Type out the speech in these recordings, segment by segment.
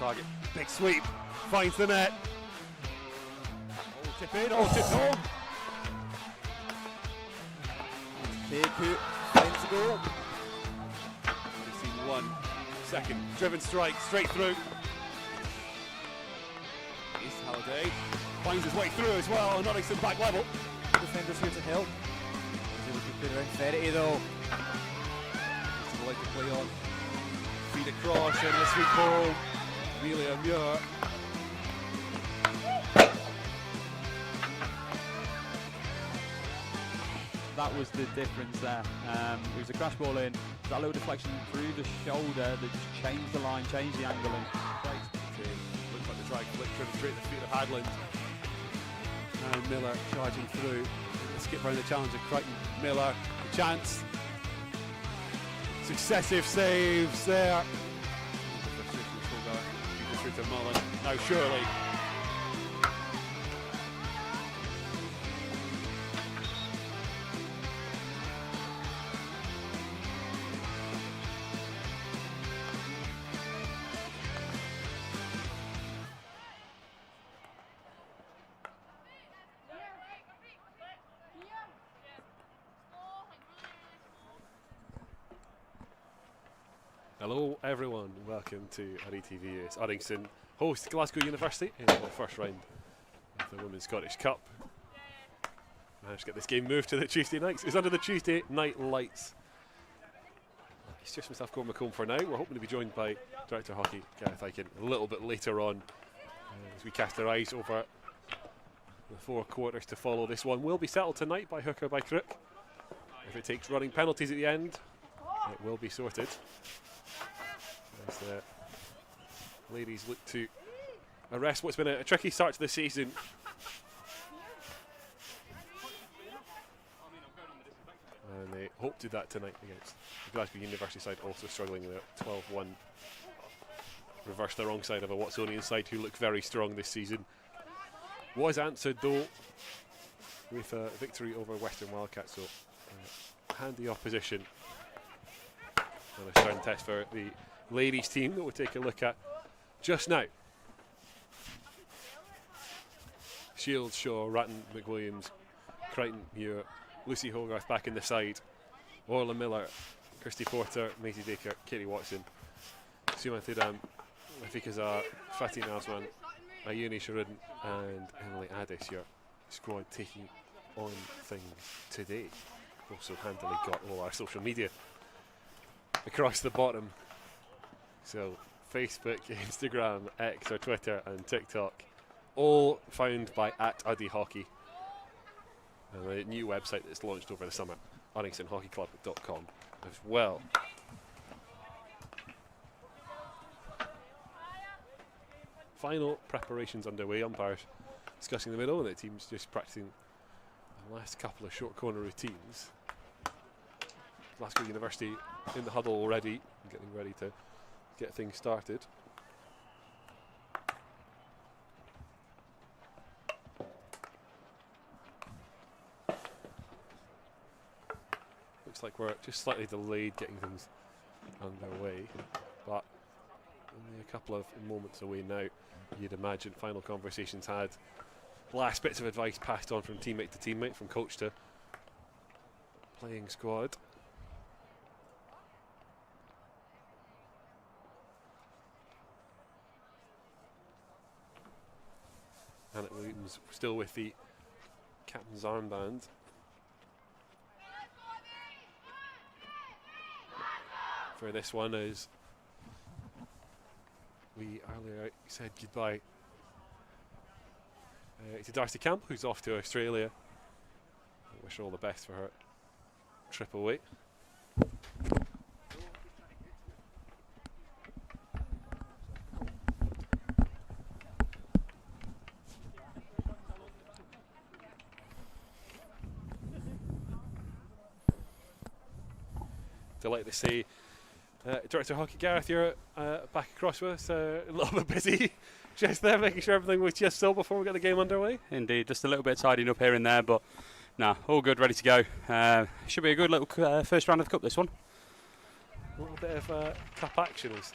target. Big sweep. Finds the net. Oh, tip in. Oh, tip home. Teku finds the goal. We've seen 1 second driven strike straight through. East Halliday finds his way through as well. Uddingston back level. Defenders here to help. He's able to put around Ferretti though. Just like to play on. Feed across and a sweet ball. Really a Muir. That was the difference there. It was a crash ball in, that little deflection through the shoulder that just changed the line, changed the angle. Right, looks like the drag flick driven straight at the feet of Hadland. And Miller charging through. Skip around the challenge of Crichton. Miller, a chance. Successive saves there. Through to Mullen. Now surely. Hello everyone, welcome to UDDY TV. Uddingston host Glasgow University in the first round of the Women's Scottish Cup. Managed to get this game moved to the Tuesday nights. It's under the Tuesday night lights. It's just myself, Gordon McComb for now. We're hoping to be joined by Director of Hockey Gareth Eichen a little bit later on as we cast our eyes over the 4 quarters to follow. This one will be settled tonight by hook or by crook. If it takes running penalties at the end, it will be sorted. As the ladies look to arrest what's been a tricky start to the season. And they hope to do that tonight against the Glasgow University side, also struggling with a 12-1. Reverse the wrong side of a Watsonian side who look very strong this season. Was answered though with a victory over Western Wildcats, so handy opposition. And a stern test for the ladies team that we'll take a look at just now. Shields, Shaw, Ratton, McWilliams, Crichton, Muir, Lucy Hogarth back in the side, Orla Miller, Kirsty Porter, Maisie Baker, Katie Watson, Suman Thidam, Rafika Zah, Fatih Nazwan, Ayuni Sharudin and Emily Addis, your squad taking on things today. Also handily got all our social media across the bottom. So Facebook, Instagram, X or Twitter and TikTok, all found by @UddyHockey. And the new website that's launched over the summer, UddingstonHockeyClub.com as well. Final preparations underway, umpires discussing the middle and the team's just practicing the last couple of short corner routines. Glasgow University in the huddle already, getting ready to get things started. Looks like we're just slightly delayed getting things underway, but only a couple of moments away now. You'd imagine final conversations had, last bits of advice passed on from teammate to teammate, from coach to playing squad. Annette Williams still with the captain's armband. For this one, as we earlier said goodbye to Darcy Campbell, who's off to Australia. I wish her all the best for her trip away. Delighted to see Director of Hockey Gareth, you're back across with us, a little bit busy just there, making sure everything was just so before we get the game underway. Indeed, just a little bit tidying up here and there, but no, all good, ready to go. Should be a good little first round of the cup, this one. A little bit of cup action as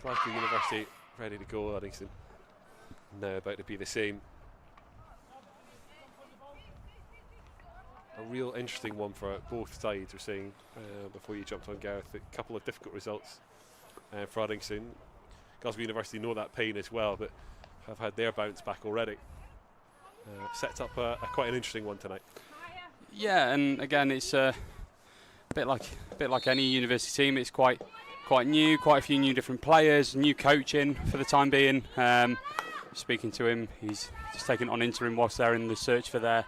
Glasgow University ready to go. Uddingston now about to be the same. A real interesting one for both sides. We're saying before you jumped on, Gareth, a couple of difficult results for Uddingston. Glasgow University know that pain as well, but have had their bounce back already. Sets up a quite an interesting one tonight. Yeah, and again, it's a bit like any university team. It's quite new, quite a few new different players, new coaching for the time being. Speaking to him, he's just taken on interim whilst they're in the search for their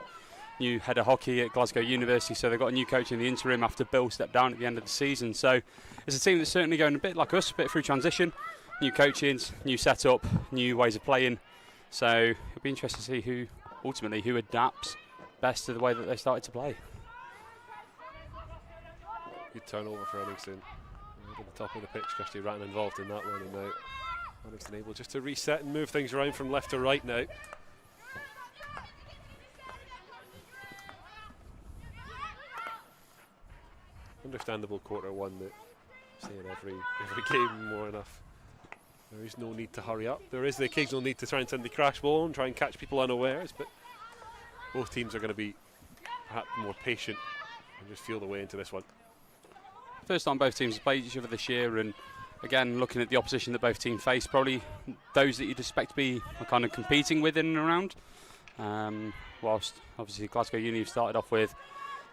new head of hockey at Glasgow University. So they've got a new coach in the interim after Bill stepped down at the end of the season. So it's a team that's certainly going a bit like us, a bit through transition, new coachings, new setup, new ways of playing. So it'll be interesting to see who adapts best to the way that they started to play. Good turnover for Uddingston. Right at the top of the pitch, Kirsty Ratton involved in that one, and now Uddingston able just to reset and move things around from left to right now. Understandable quarter one that saying every game more enough. There is no need to hurry up. There is the occasional need to try and send the crash ball and try and catch people unawares, but both teams are going to be perhaps more patient and just feel the way into this one. First time both teams have played each other this year, and again, looking at the opposition that both teams face, probably those that you'd expect to be kind of competing with in and around. Whilst obviously Glasgow Uni started off with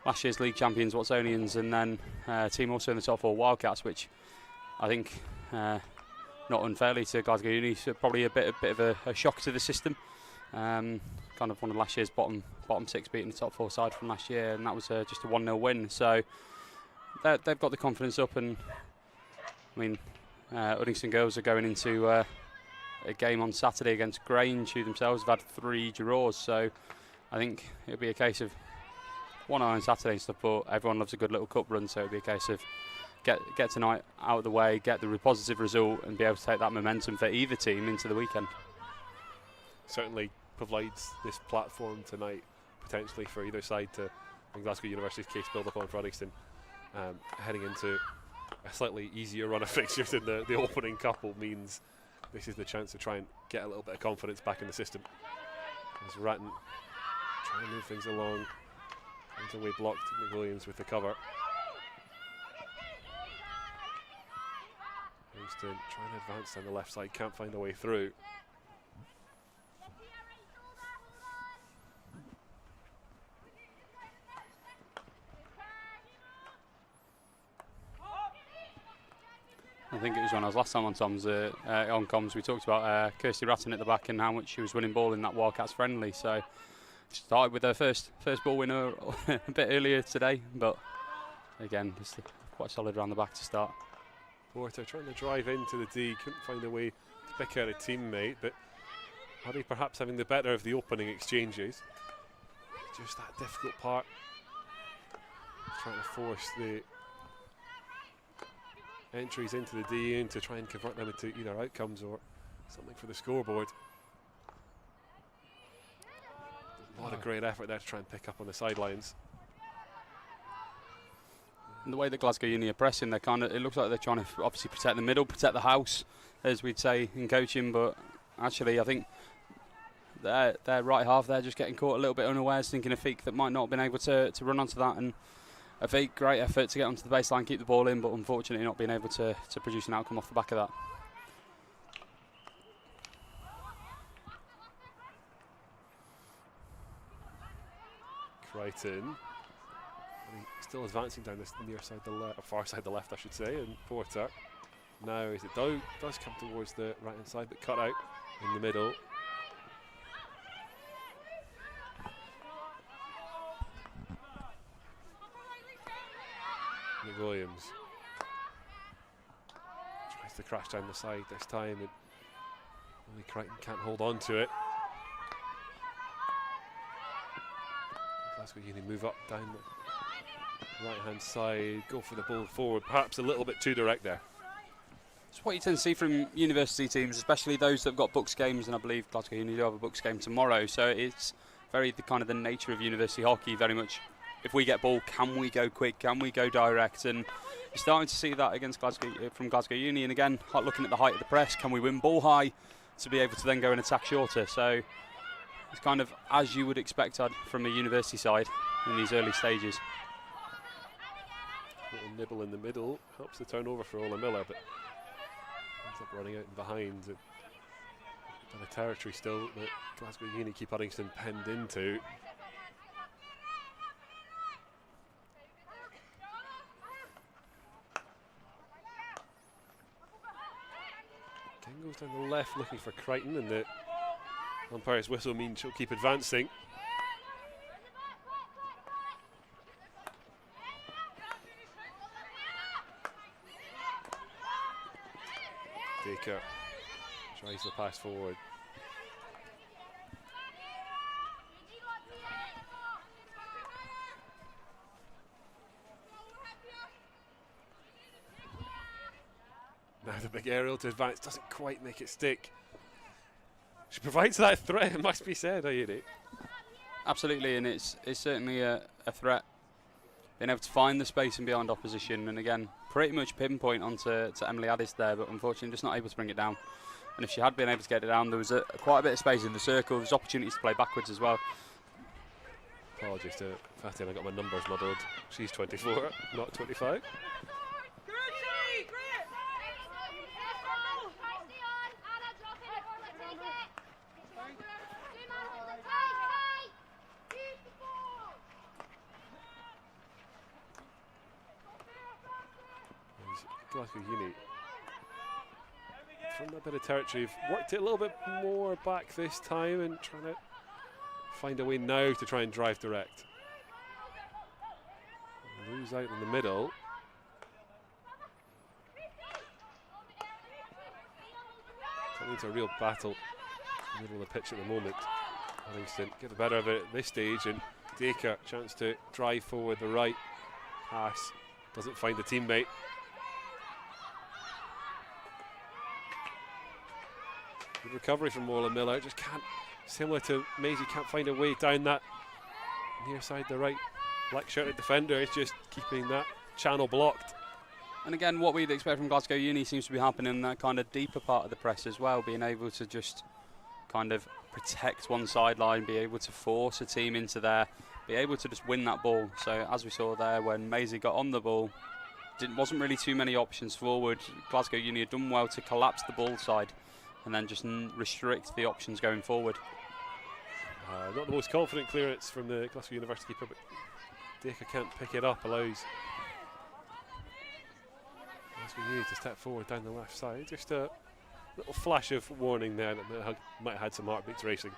last year's league champions Watsonians, and then a team also in the top 4 Wildcats, which I think not unfairly to Glasgow Uni, so probably a bit of a shock to the system. Kind of one of last year's bottom 6 beating the top 4 side from last year, and that was just a 1-0 win. So they've got the confidence up, and I mean Uddingston girls are going into a game on Saturday against Grange, who themselves have had 3 draws. So I think it'll be a case of one eye on Saturday and stuff, but everyone loves a good little cup run, so it'll be a case of get tonight out of the way, get the positive result, and be able to take that momentum for either team into the weekend. Certainly provides this platform tonight potentially for either side to, in Glasgow University's case, build upon for Uddingston, heading into a slightly easier run of fixtures in the opening couple. Means this is the chance to try and get a little bit of confidence back in the system. As Ratton trying to move things along, finds a way blocked. McWilliams with the cover. Uddingston trying to advance down the left side, can't find a way through. I think it was when I was last time on on comms, we talked about Kirsty Ratton at the back and how much she was winning ball in that Wildcats friendly. So she started with her first ball winner a bit earlier today, but again, just quite solid around the back to start. Porter trying to drive into the D, couldn't find a way to pick out a teammate, but Huddy perhaps having the better of the opening exchanges. Just that difficult part, trying to force the entries into the D in to try and convert them into either outcomes or something for the scoreboard. A lot of great effort there to try and pick up on the sidelines. And the way that Glasgow Uni are pressing, it looks like they're trying to obviously protect the middle, protect the house, as we'd say in coaching, but actually I think their right half there just getting caught a little bit unawares, thinking of Feek that might not have been able to run onto that, and a very great effort to get onto the baseline, keep the ball in, but unfortunately not being able to produce an outcome off the back of that. Crichton still advancing down this near side the left, or far side the left I should say, and Porter now as it does come towards the right hand side but cut out in the middle. McWilliams tries to crash down the side this time, and only Crichton can't hold on to it. Glasgow Uni move up down the right hand side, go for the ball forward, perhaps a little bit too direct there. It's what you tend to see from university teams, especially those that have got books games, and I believe Glasgow Uni do have a books game tomorrow, so it's very the nature of university hockey, very much if we get ball, can we go quick? Can we go direct? And you're starting to see that against Glasgow from Glasgow Uni. And again, looking at the height of the press, can we win ball high to be able to then go and attack shorter? So it's kind of as you would expect from a university side in these early stages. Little nibble in the middle helps the turnover for Ola Miller, but ends up running out and behind. And a territory still that Glasgow Uni keep Uddingston penned into. King goes down the left looking for Crichton, and the umpire's whistle means she'll keep advancing. Dacre tries the pass forward. Now the big aerial to advance doesn't quite make it stick. She provides that threat, it must be said, Ayuri. Absolutely, and it's certainly a threat. Being able to find the space and beyond opposition, and again, pretty much pinpoint onto Emily Addis there, but unfortunately just not able to bring it down. And if she had been able to get it down, there was quite a bit of space in the circle. There's opportunities to play backwards as well. Apologies to Fatih, I got my numbers muddled. She's 24, not 25. Glasgow Uni from that bit of territory have worked it a little bit more back this time and trying to find a way now to try and drive direct. Lose out in the middle. That means a real battle in the middle of the pitch at the moment. Uddingston get the better of it at this stage, and Dacre chance to drive forward the right pass, doesn't find the teammate. Good recovery from Ola Miller, just can't, similar to Maisie, can't find a way down that near side the right black shirted defender. It's just keeping that channel blocked. And again, what we'd expect from Glasgow Uni seems to be happening in that kind of deeper part of the press as well, being able to just kind of protect one sideline, be able to force a team into there, be able to just win that ball. So as we saw there, when Maisie got on the ball, wasn't really too many options forward. Glasgow Uni had done well to collapse the ball side and then just restrict the options going forward. Not the most confident clearance from the Glasgow University keeper, but Dacre can't pick it up, allows Glasgow Uni to step forward down the left side. Just a little flash of warning there that might have had some heartbeats racing.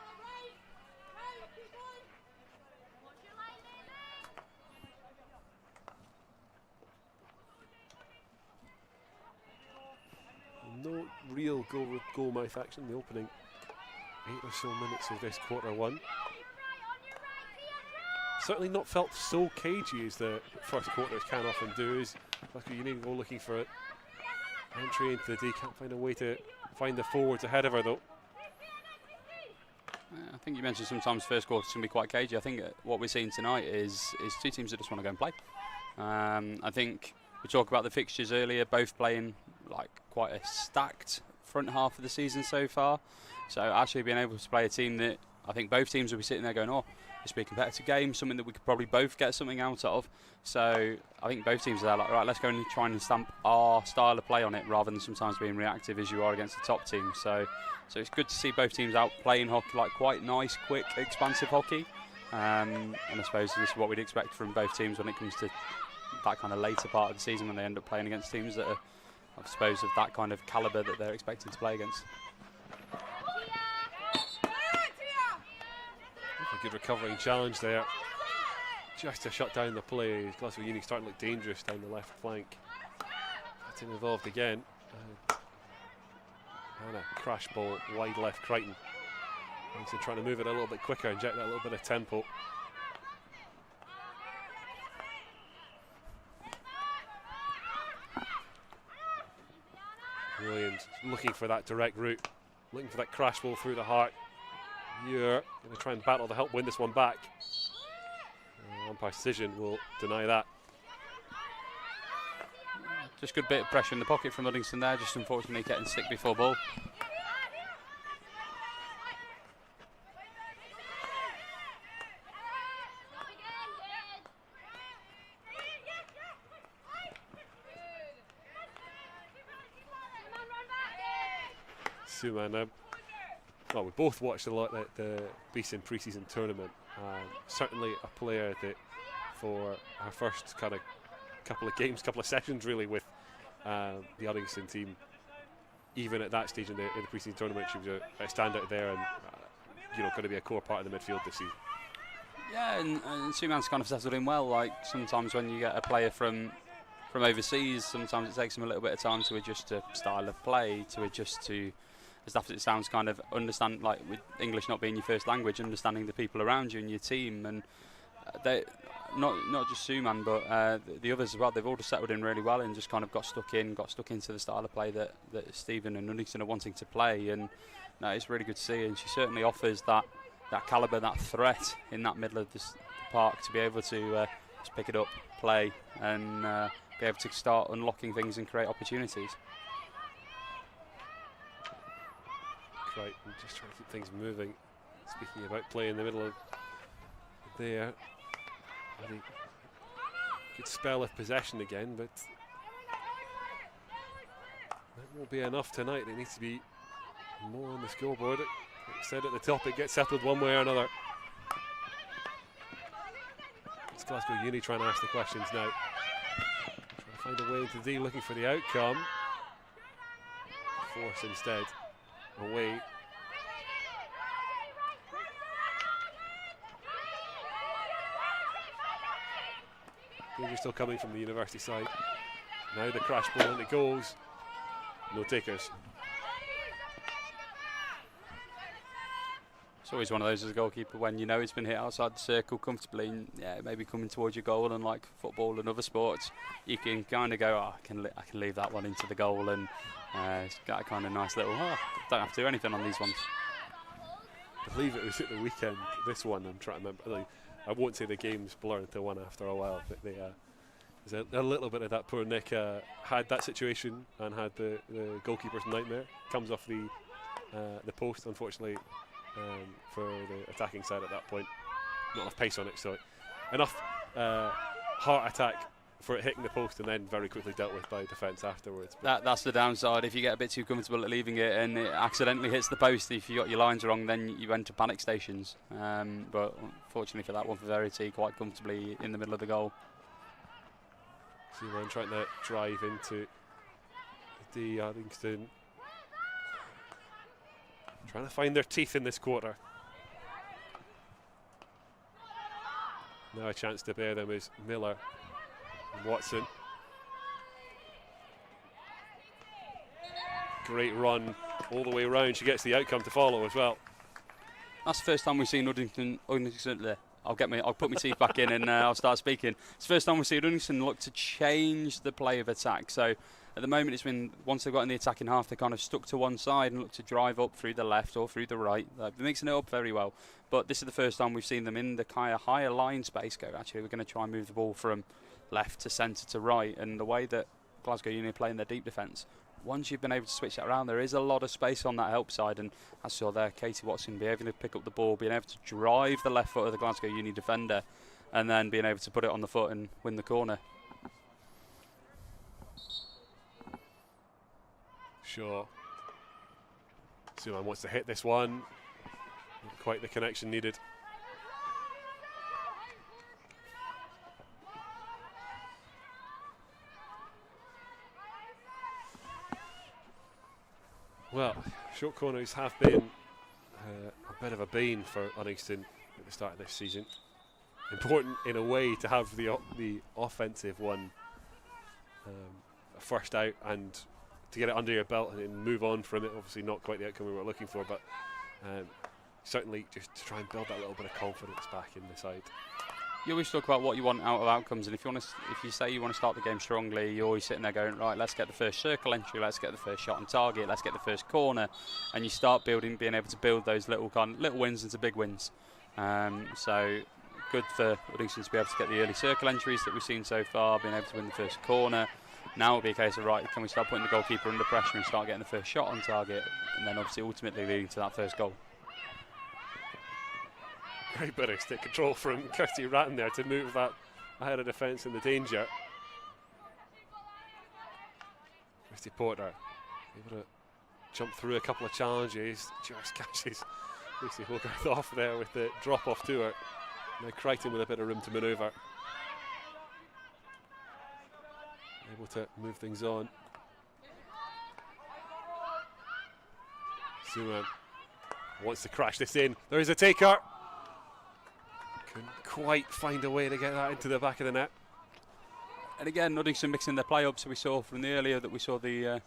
No real goal mouth action in the opening 8 or so minutes of this quarter one. Certainly not felt so cagey as the first quarters can often do. As Glasgow Uni go looking for it. Entry into the D, can't find a way to find the forwards ahead of her though. I think you mentioned sometimes first quarters can be quite cagey. I think what we're seeing tonight is two teams that just want to go and play. I think we talked about the fixtures earlier, both playing like quite a stacked front half of the season so far. So actually being able to play a team that I think both teams will be sitting there going, oh, this will be a competitive game, something that we could probably both get something out of. So I think both teams are there like, right, let's go and try and stamp our style of play on it rather than sometimes being reactive as you are against the top team. So it's good to see both teams out playing hockey, like quite nice, quick, expansive hockey. And I suppose this is what we'd expect from both teams when it comes to that kind of later part of the season when they end up playing against teams that are, I suppose, of that kind of calibre that they're expected to play against. A good recovering challenge there, just to shut down the play. Glasgow Uni starting to look dangerous down the left flank. That's involved again. And a crash ball wide left Crichton. Uddingston trying to move it a little bit quicker, inject that little bit of tempo. Williams looking for that direct route, looking for that crash ball through the heart. You're going to try and battle to help win this one back. umpire's decision will deny that. Just good bit of pressure in the pocket from Uddingston there, just unfortunately getting stick before ball. Suman, well, we both watched a lot at the Beeson pre-season tournament. Certainly a player that for her first kind of couple of games, couple of sessions really with the Uddingston team, even at that stage in the pre-season tournament, she was a standout there, and you know, going to be a core part of the midfield this season. Yeah, and Suman's kind of settled in well. Like sometimes when you get a player from overseas, sometimes it takes them a little bit of time to adjust to style of play, to adjust to, as daft as it sounds, kind of understand, like with English not being your first language, understanding the people around you and your team, and they not just Suman but the others as well. They've all just settled in really well and just kind of got stuck into the style of play that Stephen and Uddingston are wanting to play, and no, it's really good to see. And she certainly offers that calibre, that threat in that middle of the park to be able to just pick it up, play, and be able to start unlocking things and create opportunities. Right, I'm just trying to keep things moving. Speaking about play in the middle of there, I think good spell of possession again, but that won't be enough tonight. There needs to be more on the scoreboard. Like I said at the top, it gets settled one way or another. It's Glasgow Uni trying to ask the questions now. Trying to find a way into D, looking for the outcome. Force instead away. Danger still coming from the university side. Now the crash ball and it goes. No takers. It's always one of those as a goalkeeper when you know it's been hit outside the circle comfortably, and yeah, maybe coming towards your goal, and like football and other sports, you can kind of go, oh, I can leave that one into the goal, and it's got a kind of nice little, don't have to do anything on these ones. I believe it was at the weekend, this one, I'm trying to remember. I won't say the games blur into one after a while, but there's a little bit of that. Poor Nick had that situation and had the goalkeeper's nightmare. Comes off the post, unfortunately, for the attacking side at that point. Not enough pace on it, so enough heart attack for it hitting the post, and then very quickly dealt with by defence afterwards. That's the downside. If you get a bit too comfortable at leaving it and it accidentally hits the post, if you got your lines wrong, then you enter panic stations. But unfortunately for that one, for Verity, quite comfortably in the middle of the goal. Seaman trying to drive into the Uddingston, trying to find their teeth in this quarter. Now a chance to bear them is Miller and Watson. Great run all the way around. She gets the outcome to follow as well. That's the first time we've seen Uddingston there. I'll put my teeth back in and I'll start speaking. It's the first time we've seen Uddingston look to change the play of attack. So at the moment it's been, once they've got in the attacking half, they kind of stuck to one side and look to drive up through the left or through the right. They're mixing it up very well. But this is the first time we've seen them in the kind of higher line space go, actually, we're going to try and move the ball from left to centre to right. And the way that Glasgow Uni are playing their deep defence, once you've been able to switch that around, there is a lot of space on that help side, and as saw there, Katie Watson being able to pick up the ball, being able to drive the left foot of the Glasgow Uni defender, and then being able to put it on the foot and win the corner. Sure. Suman wants to hit this one. Not quite the connection needed. Well, short corners have been a bit of a bane for Uddingston at the start of this season. Important in a way to have the offensive one first out and to get it under your belt and move on from it. Obviously not quite the outcome we were looking for, but certainly just to try and build that little bit of confidence back in the side. You always talk about what you want out of outcomes, and if you say you want to start the game strongly, you're always sitting there going, right, let's get the first circle entry, let's get the first shot on target, let's get the first corner, and you start being able to build those little wins into big wins. So good for Uddingston to be able to get the early circle entries that we've seen so far, being able to win the first corner. Now it'll be a case of, right, can we start putting the goalkeeper under pressure and start getting the first shot on target, and then obviously ultimately leading to that first goal. Great bit of stick control from Kirsty Ratton there to move that ahead of defence in the danger. Christy Porter able to jump through a couple of challenges, just catches Lucy Hogarth off there with the drop off to her. Now Crichton with a bit of room to manoeuvre. Able to move things on. Suman wants to crash this in. There is a taker. Couldn't quite find a way to get that into the back of the net. And again, Uddingston mixing their play up. So we saw from the earlier that we saw the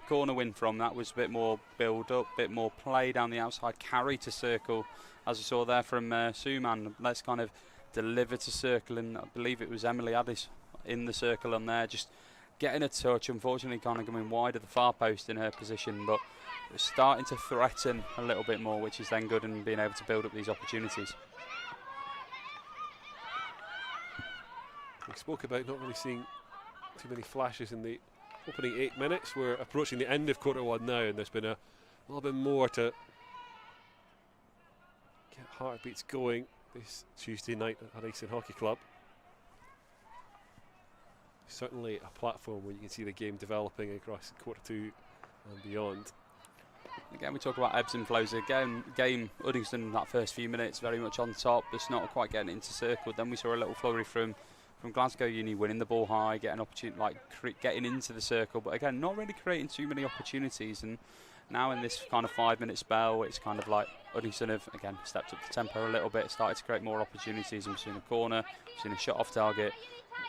corner win from. That was a bit more build up, a bit more play down the outside, carry to circle, as we saw there from Suman. Let's kind of deliver to circle, and I believe it was Emily Addis in the circle on there, just getting a touch. Unfortunately, kind of going wide of the far post in her position, but starting to threaten a little bit more, which is then good, and being able to build up these opportunities. We spoke about not really seeing too many flashes in the opening 8 minutes. We're approaching the end of quarter one now, and there's been a little bit more to get heartbeats going this Tuesday night at Uddingston Hockey Club. Certainly a platform where you can see the game developing across quarter two and beyond. Again, we talk about ebbs and flows. Again, Uddingston that first few minutes very much on top, but not quite getting into circle. Then we saw a little flurry from Glasgow Uni, winning the ball high, getting opportunity, getting into the circle, but again, not really creating too many opportunities. And now in this kind of 5 minute spell, it's kind of like Uddingston have again stepped up the tempo a little bit, started to create more opportunities. We've seen a corner, we've seen a shot off target.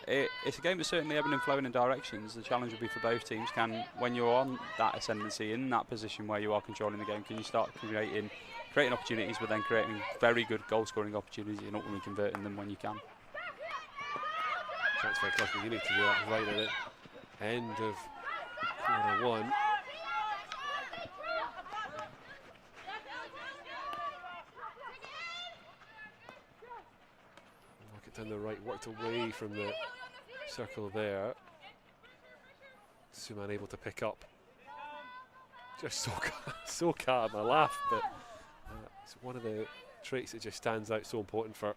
It's a game that's certainly ebbing and flowing in directions. The challenge will be for both teams. When you're on that ascendancy, in that position where you are controlling the game, can you start creating opportunities, but then creating very good goal scoring opportunities and ultimately converting them when you can. Chance for Glasgow Uni to do that right at the end of quarter one. Work it down the right, worked away from the circle there. Suman able to pick up. Just so calm. I laugh, but it's one of the traits that just stands out, so important for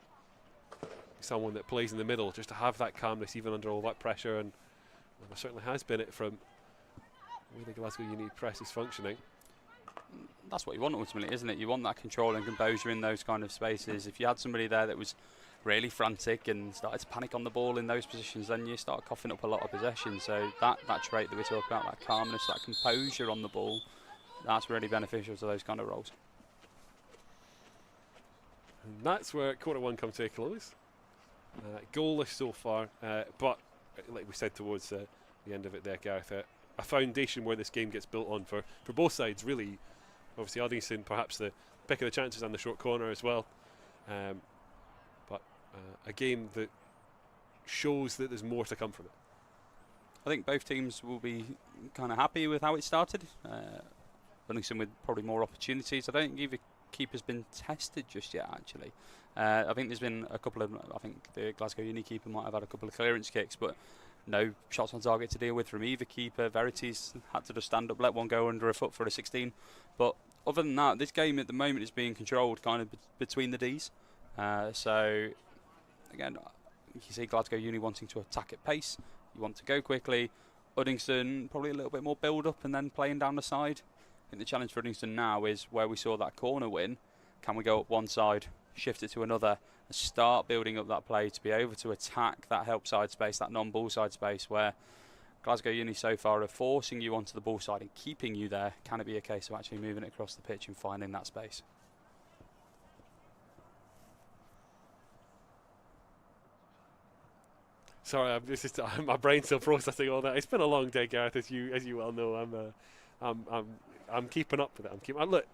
someone that plays in the middle, just to have that calmness even under all that pressure, and there certainly has been it from the way the Glasgow Uni press is functioning. That's what you want ultimately, isn't it? You want that control and composure in those kind of spaces. If you had somebody there that was really frantic and started to panic on the ball in those positions, then you start coughing up a lot of possession. So that trait that we talk about, that calmness, that composure on the ball, that's really beneficial to those kind of roles. And that's where quarter one comes to a close. Goalless so far, but like we said towards the end of it there, Gareth, a foundation where this game gets built on for both sides, really. Obviously Uddingston perhaps the pick of the chances on the short corner as well, but a game that shows that there's more to come from it. I think both teams will be kind of happy with how it started. Uddingston with probably more opportunities. I don't think either keeper's been tested just yet, actually. I think there's been a couple of, I think the Glasgow Uni keeper might have had a couple of clearance kicks, but no shots on target to deal with from either keeper. Verity's had to just stand up, let one go under a foot for a 16. But other than that, this game at the moment is being controlled kind of between the Ds. So, again, you see Glasgow Uni wanting to attack at pace. You want to go quickly. Uddingston probably a little bit more build-up and then playing down the side. I think the challenge for Uddingston now is where we saw that corner win. Can we go up one side, shift it to another, and start building up that play to be able to attack that help side space, that non-ball side space, where Glasgow Uni so far are forcing you onto the ball side and keeping you there. Can it be a case of actually moving it across the pitch and finding that space? Sorry, my brain's still processing all that. It's been a long day, Gareth, as you well know. I'm keeping up with it. Look,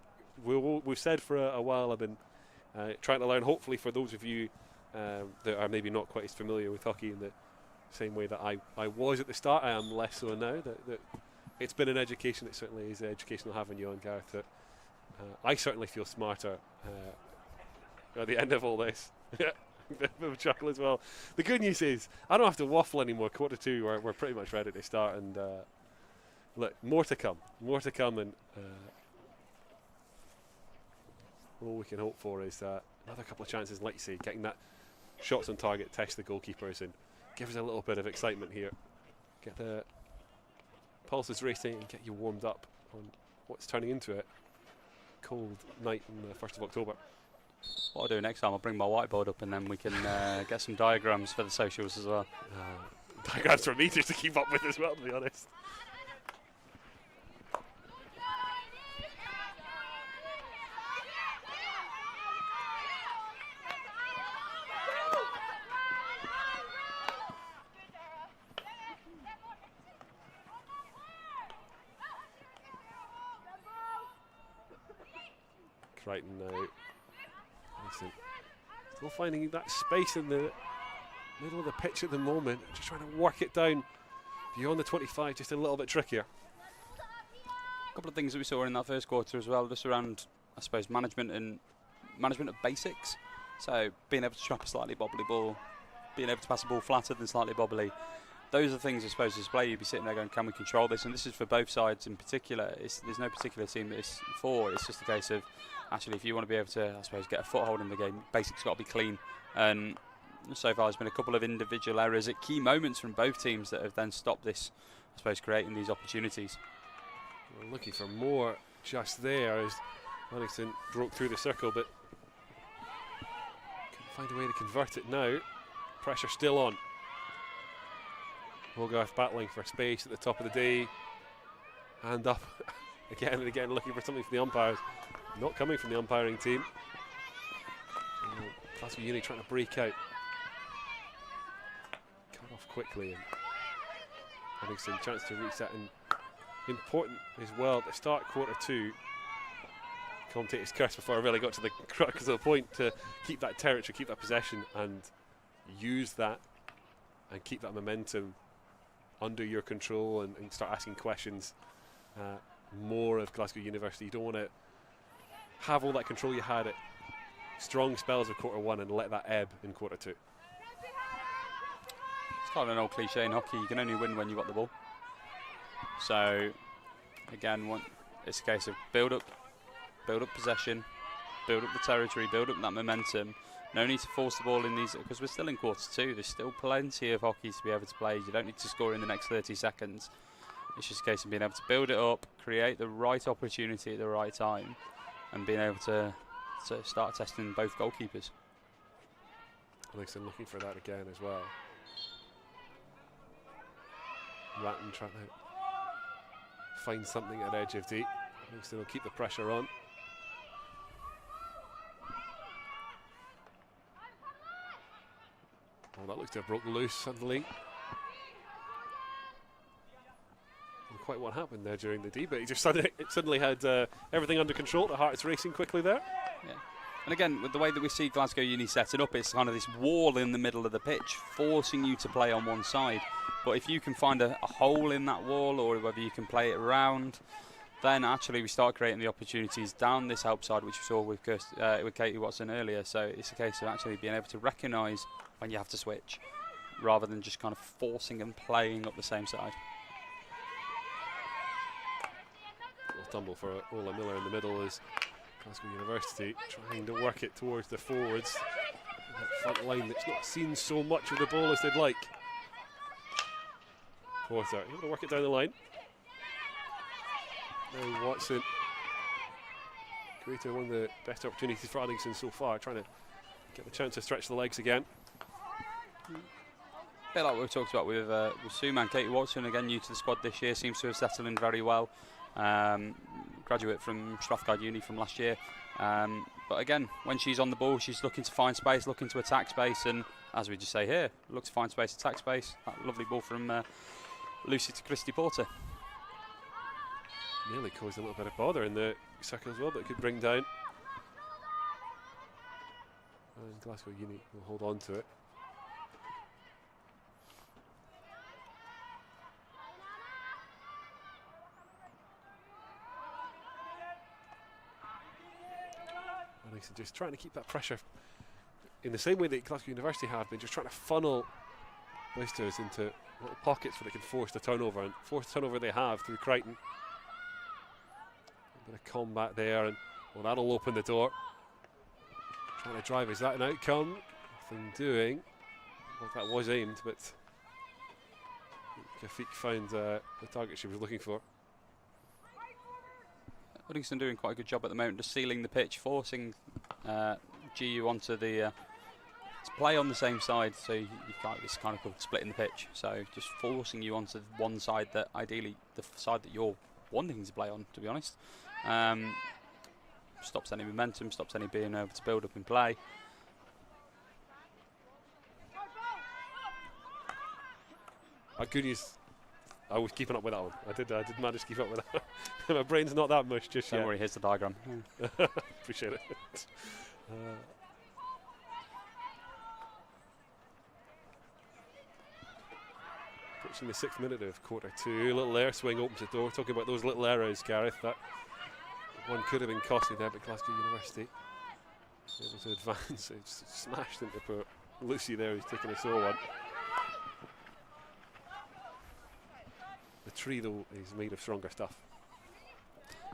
we've said for a while. I've been trying to learn. Hopefully, for those of you that are maybe not quite as familiar with hockey in the same way that I was at the start, I am less so now. That it's been an education. It certainly is educational having you on, Gareth. That I certainly feel smarter at the end of all this. bit of a chuckle as well. The good news is I don't have to waffle anymore. Quarter two, we're pretty much ready to start, and look, more to come, and all we can hope for is another couple of chances, like you say, getting that shots on target, test the goalkeepers, and give us a little bit of excitement here. Get the pulses racing and get you warmed up on what's turning into a cold night on the 1st of October. What I'll do next time, I'll bring my whiteboard up and then we can get some diagrams for the socials as well. Diagrams for me just to keep up with as well, to be honest. Crichton now. Listen, still finding that space in the middle of the pitch at the moment. Just trying to work it down beyond the 25, just a little bit trickier. A couple of things that we saw in that first quarter as well, just around, I suppose, management of basics. So being able to trap a slightly bobbly ball, being able to pass a ball flatter than slightly bobbly. Those are things I suppose display. You'd be sitting there going, can we control this? And this is for both sides in particular. There's no particular team that it's for. It's just a case of, actually, if you want to be able to, I suppose, get a foothold in the game, basics got to be clean. And so far, there's been a couple of individual errors at key moments from both teams that have then stopped this, I suppose, creating these opportunities. We're looking for more just there as Uddingston broke through the circle, but couldn't find a way to convert it now. Pressure still on. Hogarth battling for space at the top of the day. Hand up again and again, looking for something from the umpires. Not coming from the umpiring team. Glasgow Uni trying to break out. Cut off quickly. And Uddingston chance to reach that. And important as well at the start quarter two. Commentator's curse before I really got to the crux of the point, to keep that territory, keep that possession, and use that and keep that momentum under your control, and start asking questions more of Glasgow University. You don't want to have all that control you had at strong spells of quarter one and let that ebb in quarter two. It's kind of an old cliche in hockey, you can only win when you've got the ball. So again, it's a case of build up possession, build up the territory, build up that momentum. No need to force the ball in these, because we're still in quarter two. There's still plenty of hockey to be able to play. You don't need to score in the next 30 seconds. It's just a case of being able to build it up, create the right opportunity at the right time, and being able to start testing both goalkeepers. Uddingston looking for that again as well. Ratton trying to find something at edge of deep. Uddingston will keep the pressure on. Oh, that looks to have broke loose suddenly. And quite what happened there during the debate. He just suddenly had everything under control. The heart's racing quickly there. Yeah. And again, with the way that we see Glasgow Uni setting up, it's kind of this wall in the middle of the pitch, forcing you to play on one side. But if you can find a hole in that wall, or whether you can play it around, then actually we start creating the opportunities down this help side, which we saw with Katie Watson earlier. So it's a case of actually being able to recognise when you have to switch, rather than just kind of forcing and playing up the same side. Little tumble for Ola Miller in the middle as Glasgow University trying to work it towards the forwards. That front line that's not seen so much of the ball as they'd like. Porter able to work it down the line. Now Watson created one of the best opportunities for Uddingston so far, trying to get the chance to stretch the legs again. A bit like we've talked about with Suman. Katie Watson, again new to the squad this year, seems to have settled in very well. Graduate from Strathclyde Uni from last year. But again, when she's on the ball, she's looking to find space, looking to attack space, and as we just say here, look to find space, attack space. That lovely ball from Lucy to Christy Porter. Nearly caused a little bit of bother in the circle as well, but it could bring down. And Glasgow Uni will hold on to it. Uddingston just trying to keep that pressure in the same way that Glasgow University have been, just trying to funnel Roosters into little pockets where they can force the turnover, and force the turnover they have through Crichton. A bit of combat there, and well, that'll open the door. Trying to drive, is that an outcome? Nothing doing. Well, that was aimed, but Kafik found the target she was looking for. Uddingston doing quite a good job at the moment, just sealing the pitch, forcing GU onto the to play on the same side, so you can't, it's kind of called splitting the pitch, so just forcing you onto one side that ideally the side that you're wanting to play on, to be honest. Stops any momentum, stops any being able to build up in play. Good news, I was keeping up with that one. I did manage to keep up with that. My brain's not that much just yet. Don't worry, here's the diagram. Appreciate it. Approaching the 6th minute of quarter 2. Little air swing opens the door. Talking about those little errors, Gareth. That one could have been costly there, but Glasgow University able to advance. It's smashed into poor Lucy there, who's taking a sore one. The tree, though, is made of stronger stuff.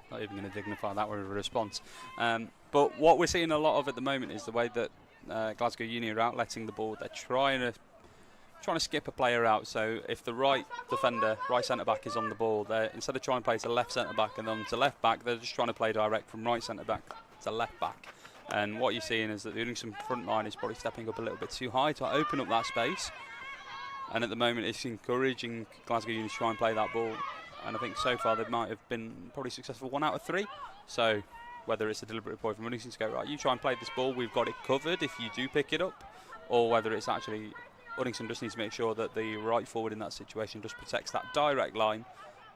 Not even going to dignify that with a response. But what we're seeing a lot of at the moment is the way that Glasgow Uni are outletting the ball. They're trying to skip a player out. So if the right defender, right centre back, is on the ball, instead of trying to play to left centre back and then to left back, they're just trying to play direct from right centre back to left back. And what you're seeing is that the Uddingston front line is probably stepping up a little bit too high to open up that space. And at the moment, it's encouraging Glasgow Uni to try and play that ball. And I think so far they might have been probably successful 1 out of 3. So whether it's a deliberate point from Uddingston to go, right, you try and play this ball, we've got it covered if you do pick it up, or whether it's actually Uddingston just needs to make sure that the right forward in that situation just protects that direct line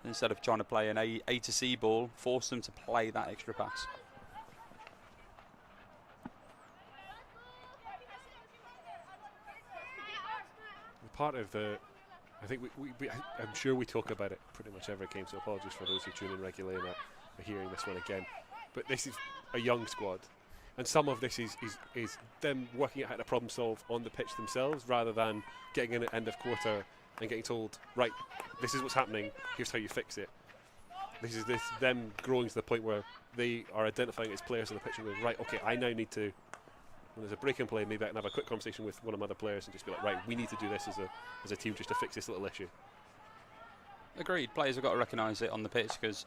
instead of trying to play an A to C ball, force them to play that extra pass. Part of the, I think I'm sure we talk about it pretty much every game, so apologies for those who tune in regularly and are hearing this one again. But this is a young squad, and some of this is them working out how to problem solve on the pitch themselves, rather than getting in at end of quarter and getting told, right, this is what's happening, here's how you fix it. This is them growing to the point where they are identifying as players on the pitch and going, right, okay, I now need to, when there's a break in play, maybe I can have a quick conversation with one of my other players and just be like, right, we need to do this as a team just to fix this little issue. Agreed. Players have got to recognise it on the pitch because,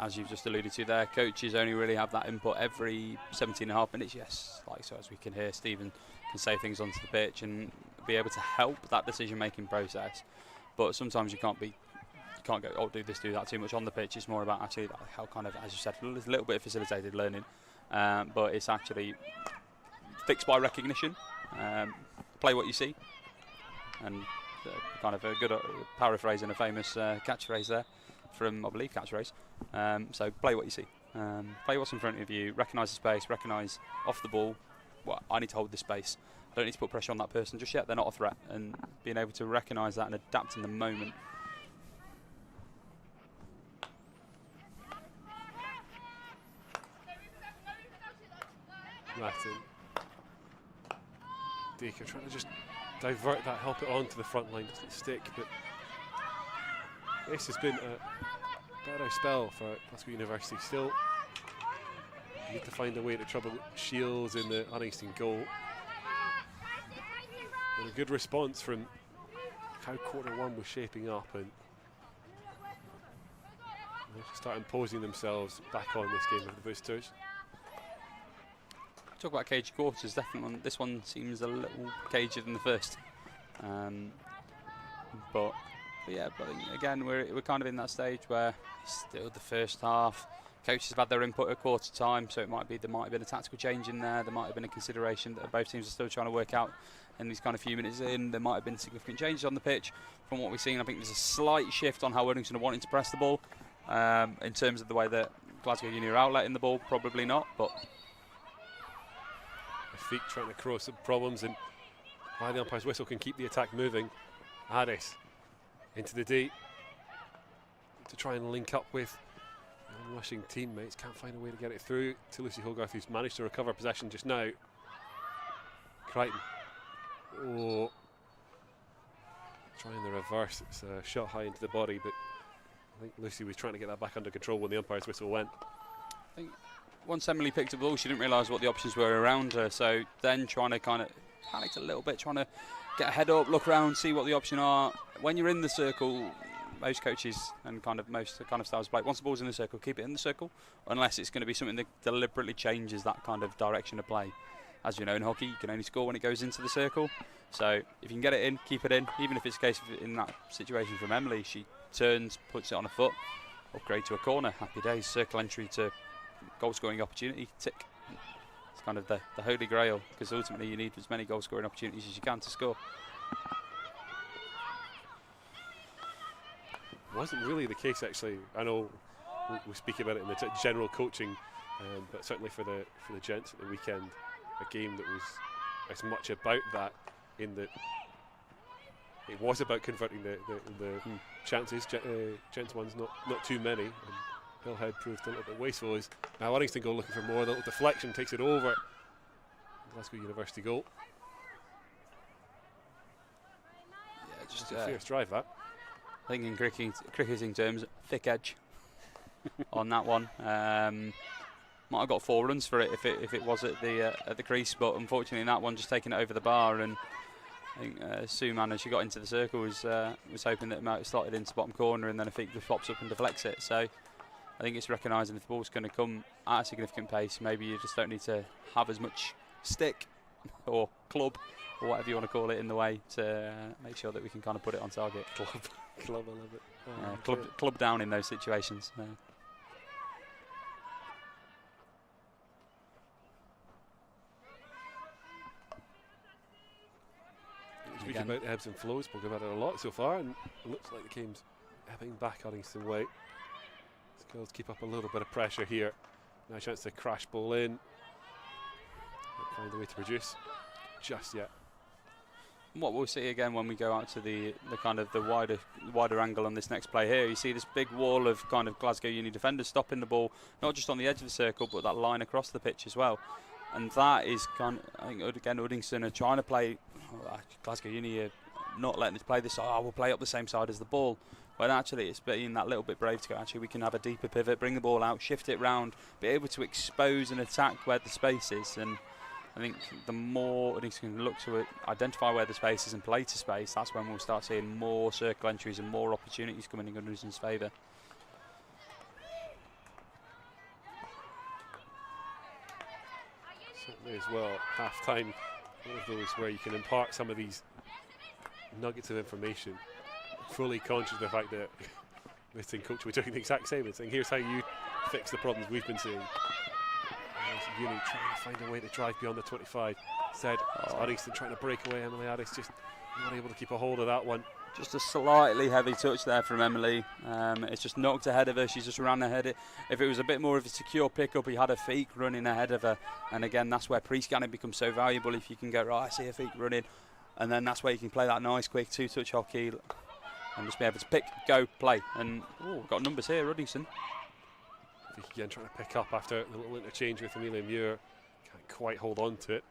as you've just alluded to there, coaches only really have that input every 17.5 minutes. Yes, like so as we can hear, Stephen can say things onto the pitch and be able to help that decision-making process. But sometimes you can't go, oh, do this, do that too much on the pitch. It's more about actually how kind of, as you said, a little bit of facilitated learning, but it's actually fixed by recognition. Play what you see, and kind of a good paraphrasing a famous catchphrase there from, I believe, Catchphrase. So play what you see, play what's in front of you, recognise the space, recognise off the ball, well, I need to hold this space, I don't need to put pressure on that person just yet, they're not a threat, and being able to recognise that and adapt in the moment. Martin Deaker trying to just divert that, help it onto the front line, doesn't stick, but this has been a better spell for Glasgow University. Still need to find a way to trouble Shields in the Uddingston goal. But a good response from how quarter 1 was shaping up, and they start imposing themselves back on this game of the Boosters. Talk about cagey quarters, definitely this one seems a little cagier than the first. But yeah, but again, we're kind of in that stage where it's still the first half. Coaches have had their input at quarter time, so there might have been a tactical change in there. There might have been a consideration that both teams are still trying to work out in these kind of few minutes in. There might have been significant changes on the pitch from what we've seen. I think there's a slight shift on how Uddingston are wanting to press the ball. In terms of the way that Glasgow Uni are outletting the ball, probably not, but feet trying to cross some problems, and while the umpire's whistle can keep the attack moving, Addis into the D to try and link up with rushing teammates, can't find a way to get it through to Lucy Hogarth, who's managed to recover possession just now. Crichton. Oh. Trying the reverse. It's a shot high into the body, but I think Lucy was trying to get that back under control when the umpire's whistle went. I think once Emily picked up the ball, she didn't realise what the options were around her. So then trying to kind of panicked a little bit, trying to get a head up, look around, see what the options are. When you're in the circle, most coaches and most styles of play, once the ball's in the circle, keep it in the circle, unless it's going to be something that deliberately changes that kind of direction of play. As you know, in hockey, you can only score when it goes into the circle. So if you can get it in, keep it in. Even if it's a case of, in that situation from Emily, she turns, puts it on a foot, upgrade to a corner, happy days, circle entry to goal scoring opportunity, tick. It's kind of the holy grail, because ultimately you need as many goal scoring opportunities as you can to score. Wasn't really the case, actually. I know we speak about it in the general coaching, but certainly for the gents at the weekend, a game that was as much about that, in that it was about converting the chances. Gents ones not too many, and Hillhead proved a little bit wasteful. As now Uddingston go looking for more, a little deflection takes it over. Glasgow University goal. Yeah, just a fierce drive, that. I think in cricketing terms, thick edge on that one. Might have got 4 runs for it if it was at the crease, but unfortunately in that one, just taking it over the bar. And I think Sue Mann, as she got into the circle, was hoping that it might have slotted into bottom corner, and then I think just pops up and deflects it. So I think it's recognising if the ball's going to come at a significant pace, maybe you just don't need to have as much stick or club or whatever you want to call it in the way to make sure that we can kind of put it on target. Club, I love it. Club down in those situations. Speaking about ebbs and flows, spoken about it a lot so far, and it looks like the game's ebbing back Uddingston way. Girls keep up a little bit of pressure here. Now a chance to crash ball in. Not find a way to produce just yet. What we'll see again when we go out to the kind of the wider angle on this next play here, you see this big wall of kind of Glasgow Uni defenders stopping the ball, not just on the edge of the circle, but that line across the pitch as well. And that is kind of, I think again Uddingston are trying to play, Glasgow Uni are not letting us play this, we'll play up the same side as the ball. When actually it's being that little bit brave to go, actually we can have a deeper pivot, bring the ball out, shift it round, be able to expose and attack where the space is. And I think the more Uddingston can look to identify where the space is and play to space, that's when we'll start seeing more circle entries and more opportunities coming in Uddingston's favour. Certainly as well, half-time, one of those where you can impart some of these nuggets of information, fully conscious of the fact that visiting coach, we're doing the exact same and saying, here's how you fix the problems we've been seeing. Uni trying to find a way to drive beyond the 25. Said Uddingston trying to break away. Emily Addis just not able to keep a hold of that one. Just a slightly heavy touch there from Emily. It's just knocked ahead of her. She's just ran ahead. If it was a bit more of a secure pickup, he had her feet running ahead of her. And again, that's where pre-scanning becomes so valuable. If you can go, right, I see her feet running. And then that's where you can play that nice, quick two-touch hockey and just be able to pick, go, play. And got numbers here, Uddingston. Again, trying to pick up after the little interchange with Amelia Muir. Can't quite hold on to it.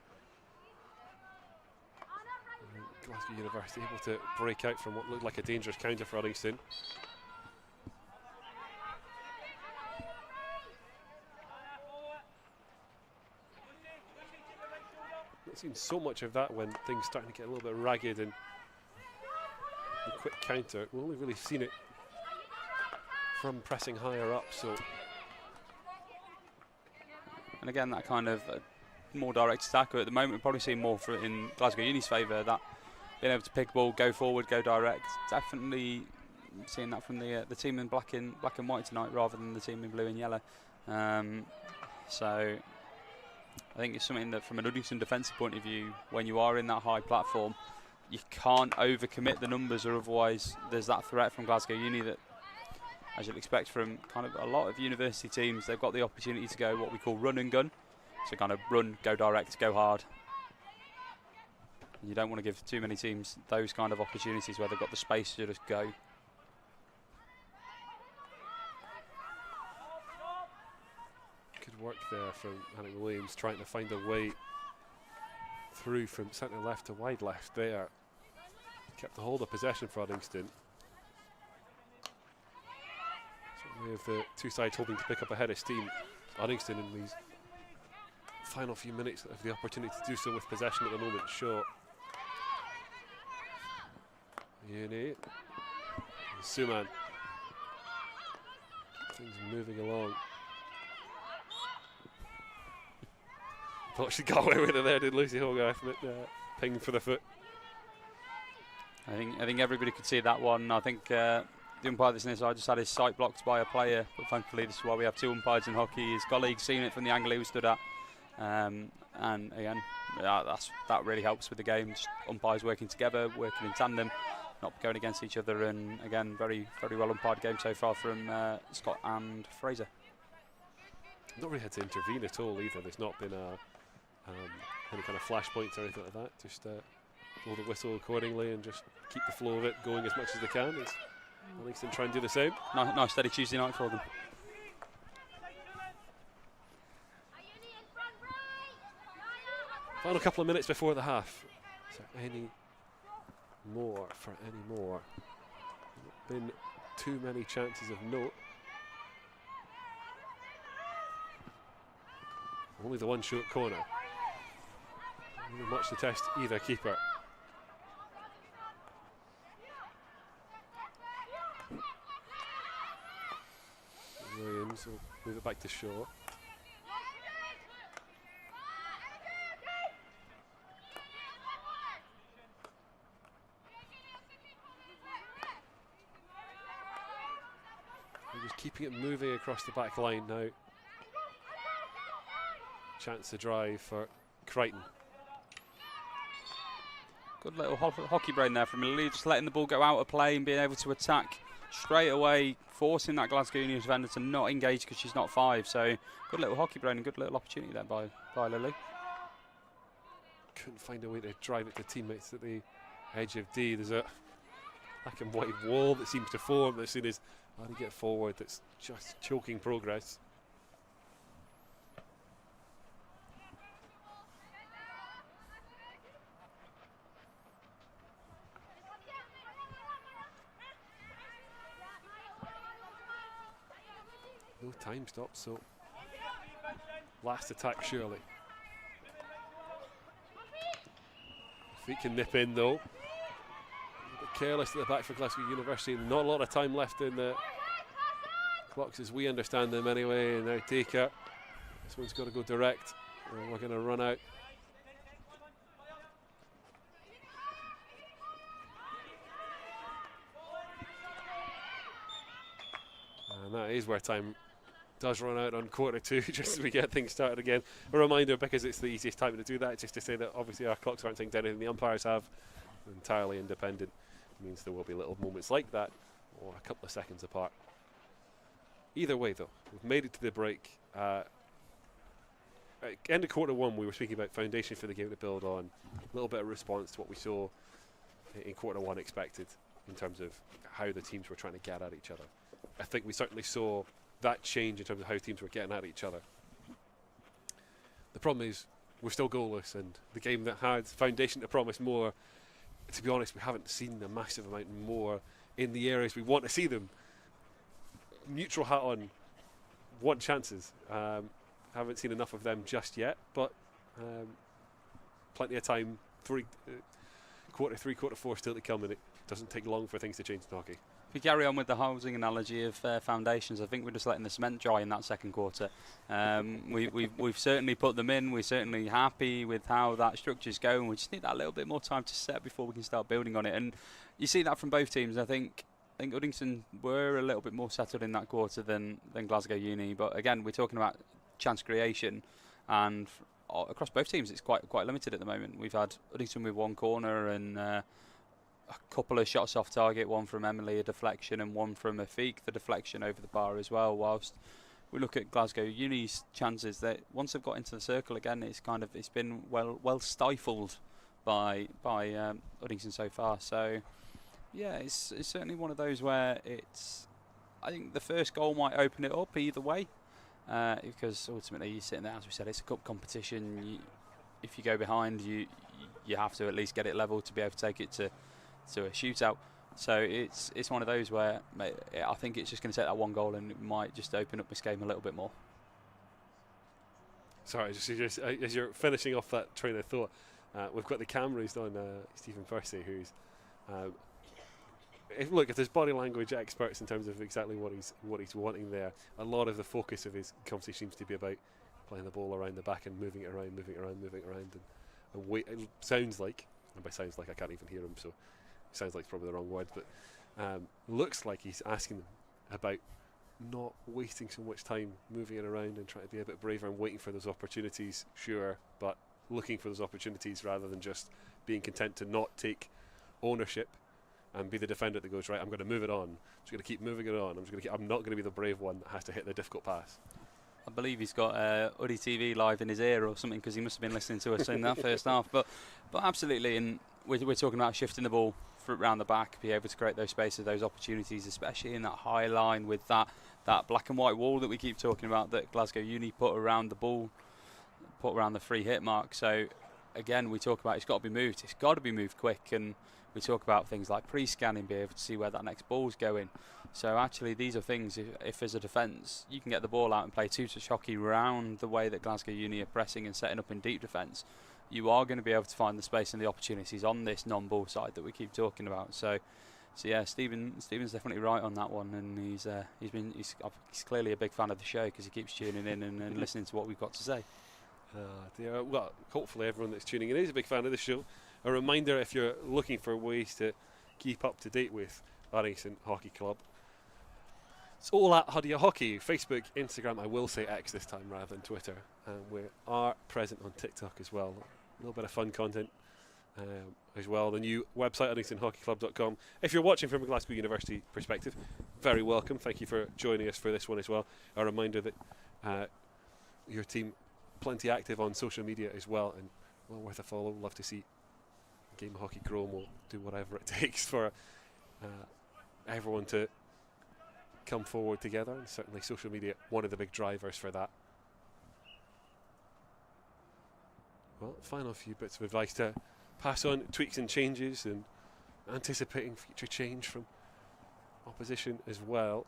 Glasgow University able to break out from what looked like a dangerous counter for Uddingston. Not seen so much of that when things starting to get a little bit ragged and the quick counter. We've only really seen it from pressing higher up. So. And again, that kind of more direct attacker at the moment, we're probably seeing more in Glasgow Uni's favour, that being able to pick ball, go forward, go direct. Definitely seeing that from the team in black and white tonight rather than the team in blue and yellow. So I think it's something that from an Uddingston defensive point of view, when you are in that high platform, you can't overcommit the numbers, or otherwise there's that threat from Glasgow Uni that, as you'd expect from kind of a lot of university teams, they've got the opportunity to go what we call run and gun. So kind of run, go direct, go hard. You don't want to give too many teams those kind of opportunities where they've got the space to just go. Good work there from Hannah Williams, trying to find a way through from centre left to wide left there. Kept the hold of possession for Uddingston. Certainly of the two sides hoping to pick up a head of steam. Uddingston in these final few minutes have the opportunity to do so with possession at the moment. Shaw. Uni. Suman. Things moving along. Thought she got away with it there, did Lucy Hogarth, but ping for the foot. I think everybody could see that one. I think the umpire this near side just had his sight blocked by a player, but thankfully this is why we have two umpires in hockey. His colleague seen it from the angle he was stood at, and again, that really helps with the game. Just umpires working together, working in tandem, not going against each other, and again, very well umpired game so far from Scott and Fraser. Not really had to intervene at all either. There's not been any kind of flashpoints or anything like that. Just blow the whistle accordingly and just keep the flow of it going as much as they can. As Uddingston try and do the same. Nice steady Tuesday night for them. Final couple of minutes before the half. Is there any more for any more? Not been too many chances of note. Only the one short corner. Not much to test either keeper. Williams will move it back to Shaw. They're just keeping it moving across the back line now. Chance to drive for Crichton. Good little hockey brain there from Lily, just letting the ball go out of play and being able to attack straight away, forcing that Glasgow Union defender to not engage because she's not 5. So good little hockey brain and good little opportunity there by Lily. Couldn't find a way to drive it to teammates at the edge of D. There's a black and white wall that seems to form as soon as they get forward. That's just choking progress. No time stop, so last attack surely. Feet can nip in though. A bit careless at the back for Glasgow University. Not a lot of time left in the clocks as we understand them anyway. And now Taker. This one's got to go direct. We're going to run out. And that is where time does run out on quarter 2, just as we get things started again. A reminder, because it's the easiest time to do that, just to say that obviously our clocks aren't synced to anything the umpires have. Entirely independent. It means there will be little moments like that, or a couple of seconds apart. Either way though, we've made it to the break. End of quarter 1, we were speaking about foundation for the game to build on. A little bit of response to what we saw in quarter 1 expected, in terms of how the teams were trying to get at each other. I think we certainly saw that change in terms of how teams were getting at each other. The problem is we're still goalless, and the game that had foundation to promise more, to be honest, we haven't seen a massive amount more in the areas we want to see them. Neutral hat on, want chances. Haven't seen enough of them just yet, but plenty of time. Quarter 3, quarter 4 still to come, and it doesn't take long for things to change in hockey. If we carry on with the housing analogy of foundations, I think we're just letting the cement dry in that second quarter. We've certainly put them in. We're certainly happy with how that structure's going. We just need that little bit more time to set before we can start building on it. And you see that from both teams. I think Uddingston were a little bit more settled in that quarter than Glasgow Uni. But again, we're talking about chance creation, and across both teams, it's quite limited at the moment. We've had Uddingston with one corner and a couple of shots off target, one from Emily, a deflection, and one from Afik, the deflection over the bar as well. Whilst we look at Glasgow Uni's chances, that once they've got into the circle again, it's been well stifled by Uddingston so far. So yeah, it's certainly one of those where I think the first goal might open it up either way, because ultimately you're sitting there, as we said, it's a cup competition. If you go behind, you have to at least get it level to be able to take it to a shootout. So it's one of those where I think it's just going to take that one goal and it might just open up this game a little bit more. Sorry, just as you're finishing off that train of thought, we've got the cameras on Stephen Percy, who's if there's body language experts in terms of exactly what he's wanting there, a lot of the focus of his conversation seems to be about playing the ball around the back and moving it around, and wait. It sounds like, and by sounds like I can't even hear him, so it sounds like it's probably the wrong word, but looks like he's asking them about not wasting so much time moving it around and trying to be a bit braver and waiting for those opportunities, sure, but looking for those opportunities rather than just being content to not take ownership and be the defender that goes, right, I'm going to move it on, I'm just going to keep moving it on, I'm not going to be the brave one that has to hit the difficult pass. I believe he's got UDDY TV live in his ear or something, because he must have been listening to us in that first half. But absolutely, and we're talking about shifting the ball around the back, be able to create those spaces, those opportunities, especially in that high line with that black and white wall that we keep talking about that Glasgow Uni put around the ball, put around the free hit mark. So again, we talk about it's got to be moved. It's got to be moved quick, and we talk about things like pre-scanning, be able to see where that next ball's going. So actually, these are things, if as a defence, you can get the ball out and play two-touch hockey around the way that Glasgow Uni are pressing and setting up in deep defence, you are going to be able to find the space and the opportunities on this non-ball side that we keep talking about. So yeah, Stephen's definitely right on that one, and he's clearly a big fan of the show because he keeps tuning in and listening to what we've got to say. Well, hopefully everyone that's tuning in is a big fan of the show. A reminder, if you're looking for ways to keep up to date with Uddingston Hockey Club, it's all at Huddia Hockey, Facebook, Instagram, I will say X this time rather than Twitter, and we are present on TikTok as well. A little bit of fun content as well. The new website, UddingstonHockeyClub.com. If you're watching from a Glasgow University perspective, very welcome. Thank you for joining us for this one as well. A reminder that your team plenty active on social media as well, and well worth a follow. Love to see Game of Hockey grow, and we'll do whatever it takes for everyone to come forward together, and certainly social media one of the big drivers for that. Well, final few bits of advice to pass on, tweaks and changes, and anticipating future change from opposition as well.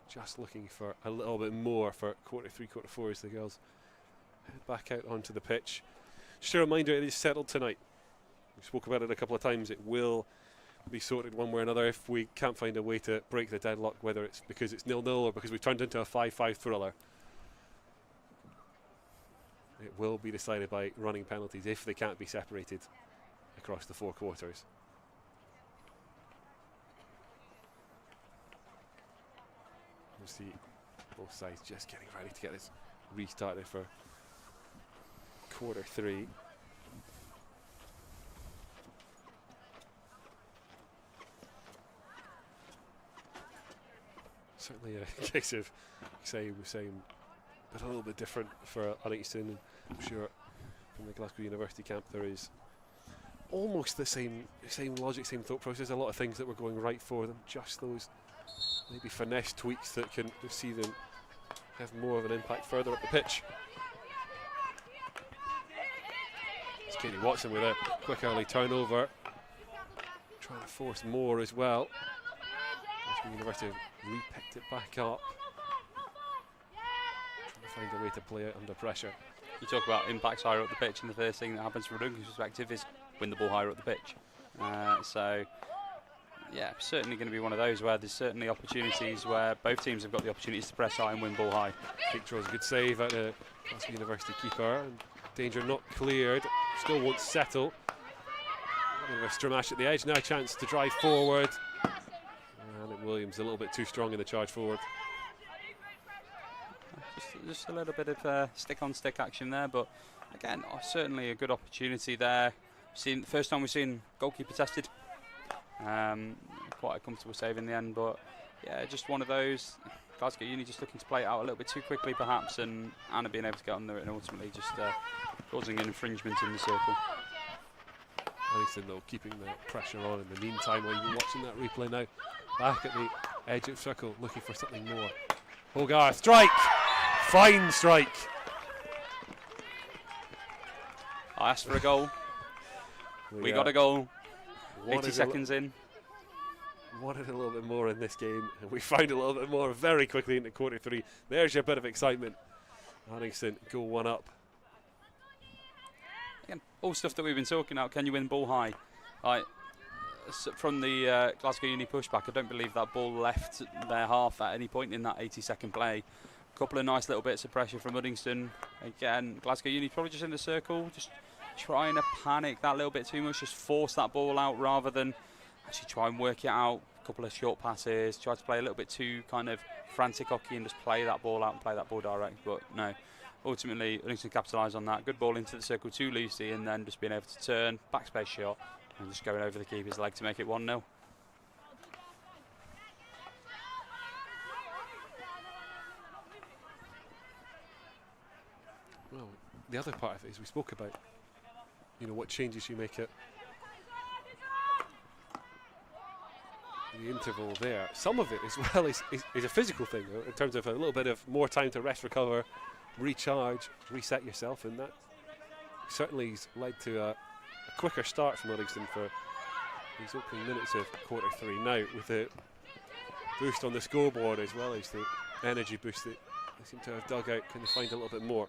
Just looking for a little bit more for quarter three, quarter four as the girls head back out onto the pitch. Just a reminder, it is settled tonight. We spoke about it a couple of times. It will be sorted one way or another if we can't find a way to break the deadlock, whether it's because it's 0-0 or because we've turned into a 5-5 thriller. It will be decided by running penalties if they can't be separated across the four quarters. We'll see both sides just getting ready to get this restarted for quarter three. Certainly a case of same, but a little bit different for Uddingston, and I'm sure from the Glasgow University camp there is almost the same logic, same thought process. A lot of things that were going right for them, just those maybe finesse tweaks that can see them have more of an impact further up the pitch. It's Katie Watson with a quick early turnover, trying to force more as well. Glasgow University have re-picked it back up, trying to find a way to play it under pressure. You talk about impacts higher up the pitch, and the first thing that happens from a Duncan's perspective is win the ball higher up the pitch. So yeah, certainly going to be one of those where there's certainly opportunities where both teams have got the opportunities to press high and win ball high. Kate draws a good save at the Glasgow University keeper, and danger not cleared, still won't settle. A Stramash at the edge, now a chance to drive forward. And Williams a little bit too strong in the charge forward. Just a little bit of stick-on-stick action there, but again, certainly a good opportunity there. First time we've seen goalkeeper tested. Quite a comfortable save in the end, but yeah, just one of those. Glasgow Uni just looking to play it out a little bit too quickly perhaps, and Anna being able to get under it and ultimately just causing an infringement in the circle. Uddingston though keeping the pressure on in the meantime while you're watching that replay now. Back at the edge of circle looking for something more. Hogarth, strike! Fine strike! I asked for a goal. We got a goal. 80 seconds in. Wanted a little bit more in this game, and we found a little bit more very quickly into quarter 3. There's your bit of excitement. Uddingston go 1 up. Again, all stuff that we've been talking about. Can you win ball high? From the Glasgow Uni pushback, I don't believe that ball left their half at any point in that 80-second play. A couple of nice little bits of pressure from Uddingston. Again, Glasgow Uni probably just in the circle, just trying to panic that little bit too much, just force that ball out rather than actually try and work it out. A couple of short passes, try to play a little bit too kind of frantic hockey and just play that ball out and play that ball direct. But no, ultimately Uddingston capitalised on that. Good ball into the circle to Lucy, and then just being able to turn, backspace shot, and just going over the keeper's leg to make it 1-0. Well, the other part of it is we spoke about, you know, what changes you make at the interval there. Some of it as well is a physical thing, in terms of a little bit of more time to rest, recover, recharge, reset yourself, and that certainly has led to a quicker start from Uddingston for these opening minutes of quarter 3. Now with the boost on the scoreboard as well as the energy boost that they seem to have dug out, can they find a little bit more?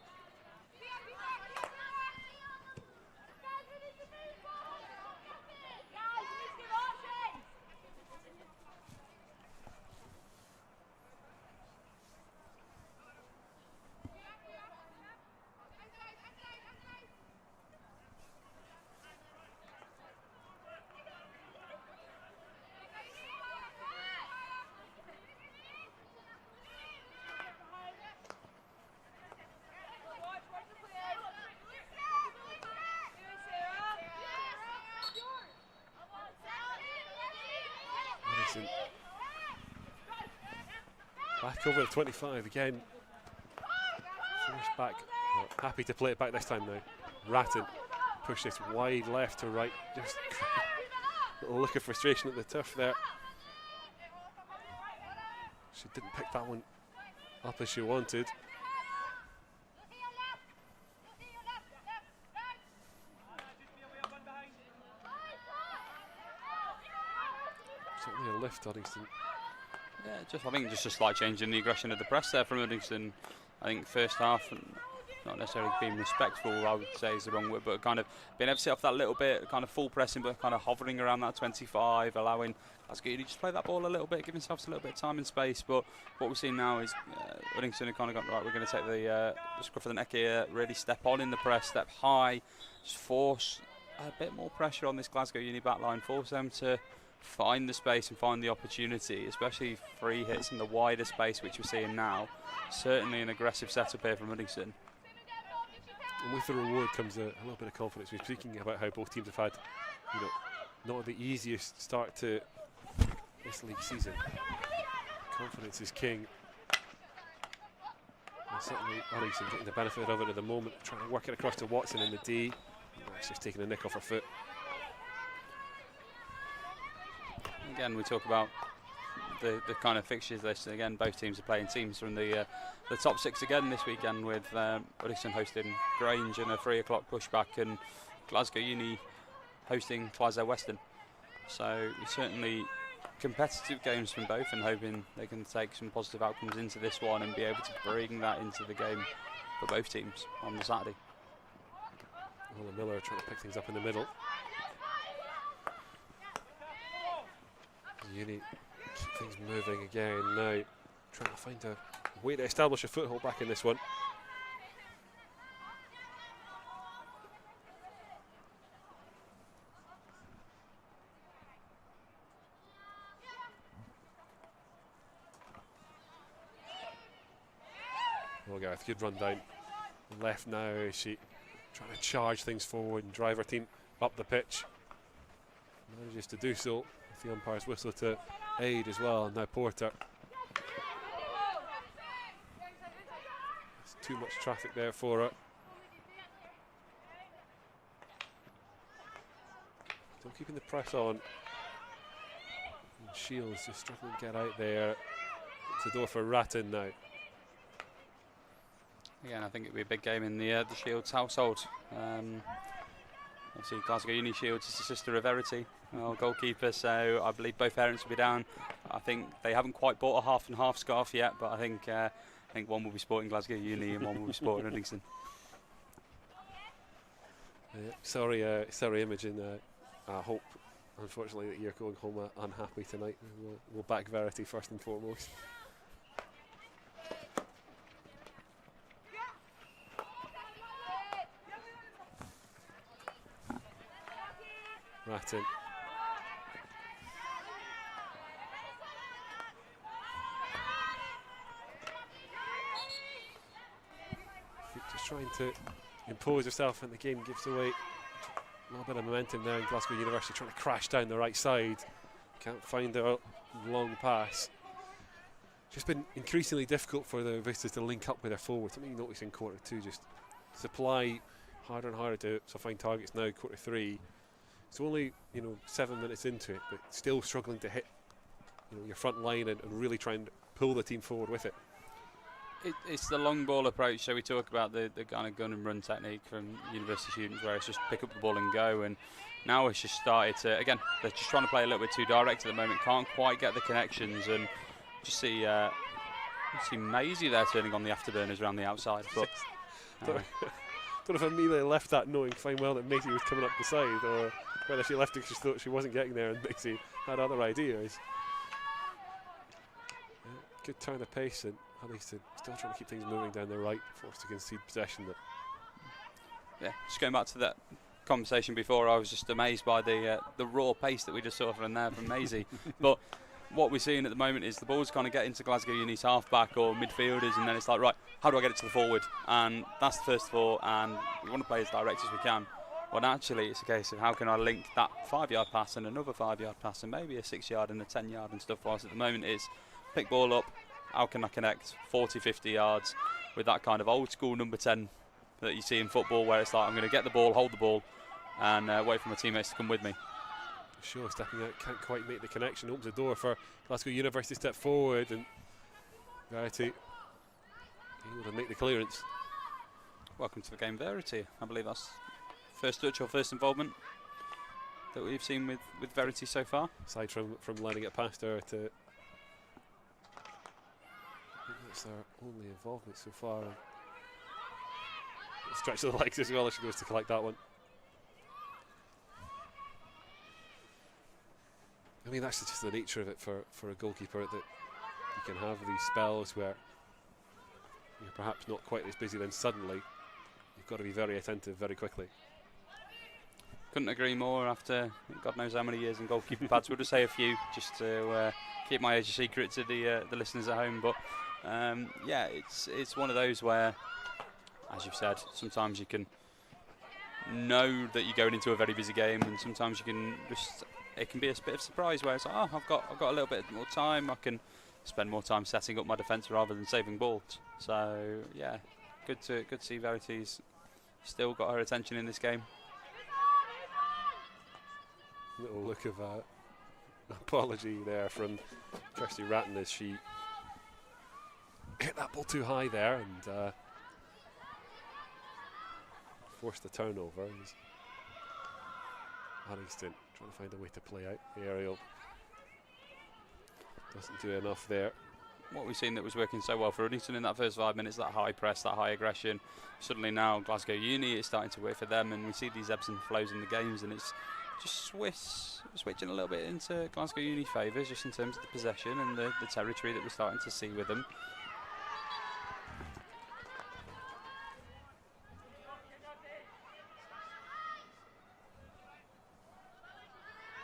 Back over the 25 again. Forced back. Well, happy to play it back this time now. Ratton push this wide left to right. Just a little look of frustration at the turf there. She didn't pick that one up as she wanted. Certainly a lift, Uddingston. Yeah, I think just a slight change in the aggression of the press there from Uddingston. I think first half, not necessarily being respectful, I would say is the wrong word, but kind of being able to set off that little bit, kind of full pressing, but kind of hovering around that 25, allowing Glasgow Uni just play that ball a little bit, give themselves a little bit of time and space. But what we're seeing now is Uddingston have kind of got right. We're going to take the scruff of the neck here, really step on in the press, step high, just force a bit more pressure on this Glasgow Uni back line, force them to find the space and find the opportunity, especially free hits in the wider space which we're seeing now. Certainly an aggressive setup here from Uddingston. And with the reward comes a little bit of confidence. We're speaking about how both teams have had, you know, not the easiest start to this league season. Confidence is king. And certainly Uddingston getting the benefit of it at the moment, trying to work it across to Watson in the D. It's just taking a nick off her foot. Again, we talk about the kind of fixtures list. Again, both teams are playing teams from the top 6 again this weekend, with Uddingston hosting Grange in a 3 o'clock pushback, and Glasgow Uni hosting Clydesdale Western. So certainly competitive games from both, and hoping they can take some positive outcomes into this one and be able to bring that into the game for both teams on the Saturday. Ola Miller trying to pick things up in the middle. Uni keep things moving again now, trying to find a way to establish a foothold back in this one. Well, Gareth, good run down. Left now, she trying to charge things forward and drive her team up the pitch. Manages to do so. The umpire's whistle to aid as well. Now Porter. There's too much traffic there for her. Still keeping the press on. And Shields just struggling to get out there. It's the door for Ratton now. Again, I think it'll be a big game in the Shields household. Obviously, Glasgow Uni Shields is the sister of Verity, our goalkeeper, so I believe both parents will be down. I think they haven't quite bought a half and half scarf yet, but I think one will be sporting Glasgow Uni and one will be sporting Uddingston. Sorry, Imogen. I hope, unfortunately, that you're going home unhappy tonight. We'll back Verity first and foremost. Ratton. Just trying to impose herself in the game, gives away a little bit of momentum there in Glasgow University, trying to crash down the right side. Can't find a long pass. Just been increasingly difficult for the visitors to link up with their forwards. Something you notice in quarter two, just supply harder and harder to find targets now. Quarter three, it's only 7 minutes into it, but still struggling to hit your front line and really try and pull the team forward with it. It's the long ball approach. So we talk about the kind of gun and run technique from university students, where it's just pick up the ball and go. And now it's just started to, again, they're just trying to play a little bit too direct at the moment. Can't quite get the connections, and just see Maisie there turning on the afterburners around the outside. But don't know if Amelia left that knowing fine well that Maisie was coming up the side, or whether she left it because she thought she wasn't getting there and Maisie had other ideas. Good turn of pace, and Uddingston still trying to keep things moving down the right, forced to concede possession. Yeah, just going back to that conversation before, I was just amazed by the raw pace that we just saw from there from Maisie. But what we're seeing at the moment is the ball's kind of getting to Glasgow Uni's half-back or midfielders, and then it's like, right, how do I get it to the forward? And that's the first thought, and we want to play as direct as we can. Well, actually, it's a case of how can I link that 5-yard pass and another 5-yard pass and maybe a 6-yard and a 10-yard and stuff, whilst at the moment it's pick ball up, how can I connect 40, 50 yards with that kind of old school number 10 that you see in football, where it's like, I'm going to get the ball, hold the ball, and wait for my teammates to come with me. Sure, stepping out, can't quite make the connection, opens the door for Glasgow University to step forward, and Verity able to make the clearance. Welcome to the game, Verity. I believe that's first touch or first involvement that we've seen with Verity so far. Aside from letting it past her to... I think that's their only involvement so far. Stretch the legs as well as she goes to collect that one. I mean, that's just the nature of it for a goalkeeper, that you can have these spells where you're perhaps not quite as busy, then suddenly you've got to be very attentive very quickly. Couldn't agree more. After God knows how many years in goalkeeping pads, we'll just say a few just to keep my age a secret to the listeners at home. But yeah, it's one of those where, as you've said, sometimes you can know that you're going into a very busy game, and sometimes you can just, it can be a bit of surprise where it's like, oh, I've got a little bit more time, I can spend more time setting up my defence rather than saving balls. So yeah, good to see Verity's still got her attention in this game. Little look of apology there from Kirsty Ratton as she hit that ball too high there and forced the turnover. Uddingston trying to find a way to play out the aerial. Doesn't do enough there. What we've seen that was working so well for Uddingston in that first 5 minutes, that high press, that high aggression. Suddenly now Glasgow Uni is starting to work for them, and we see these ebbs and flows in the games, and it's just switching a little bit into Glasgow Uni favours, just in terms of the possession and the territory that we're starting to see with them.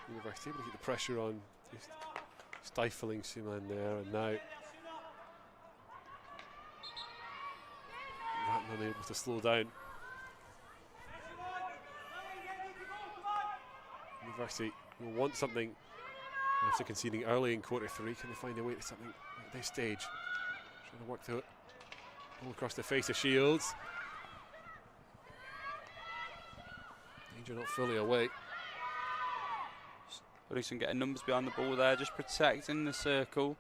University able to keep the pressure on, just stifling Suman there, and now Ratton unable to slow down. University will want something after conceding early in quarter three. Can they find a way to something at this stage? Trying to work through it. All across the face of Shields. Danger not fully away. Uddingston getting numbers behind the ball there, just protecting the circle.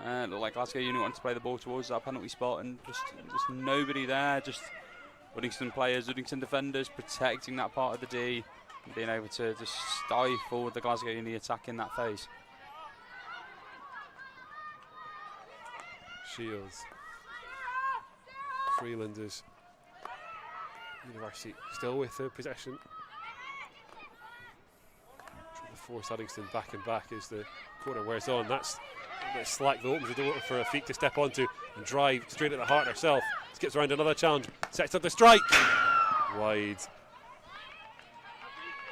Look like Glasgow Uni wanting to play the ball towards that penalty spot, and just nobody there. Just Uddingston players, Uddingston defenders protecting that part of the D. being able to just stifle the Glasgow Uni attack in that phase. Shields. Freelanders. University still with the possession. Trying to force Uddingston back and back as the corner wears on. That's a bit slack that opens the door for a Feek to step onto and drive straight at the heart herself. Skips around another challenge, sets up the strike. Wide.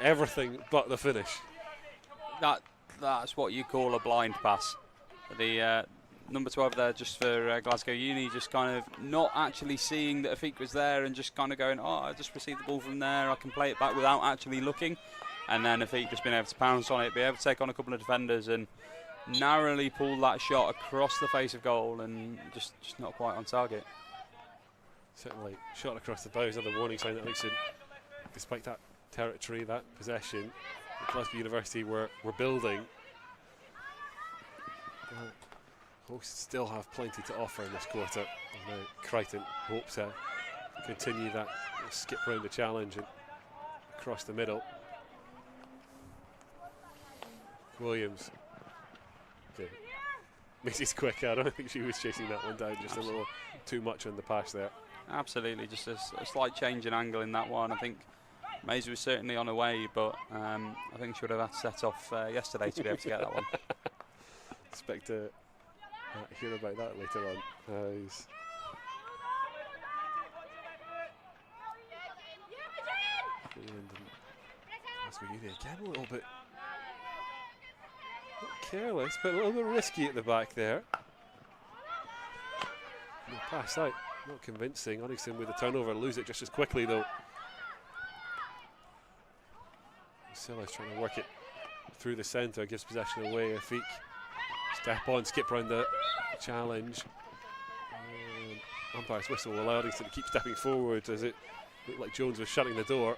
Everything but the finish. That's what you call a blind pass. The number 12 there just for Glasgow Uni, just kind of not actually seeing that Afik was there and just kind of going, oh, I just received the ball from there, I can play it back without actually looking. And then Afik just being able to pounce on it, be able to take on a couple of defenders and narrowly pull that shot across the face of goal and just not quite on target. Certainly shot across the bows, another warning sign that Uddingston, despite that territory, that possession, Glasgow University were building. Well, hosts still have plenty to offer in this quarter. And Crichton hopes to continue that skip round the challenge and across the middle. Williams. Okay. Mrs. Quick, I don't think she was chasing that one down, just a little too much on the pass there. Absolutely, just a slight change in angle in that one. I think Maisie was certainly on her way, but I think she would have had to set off yesterday to be able to get that one. Expect to hear about that later on. Again, a little bit not careless, but a little bit risky at the back there. No pass out, not convincing. Uddingston with the turnover, lose it just as quickly though. Silla's trying to work it through the centre, gives possession away. Afik step on, skip round the challenge. Umpire's whistle will allow Uddingston to keep stepping forward as it looked like Jones was shutting the door.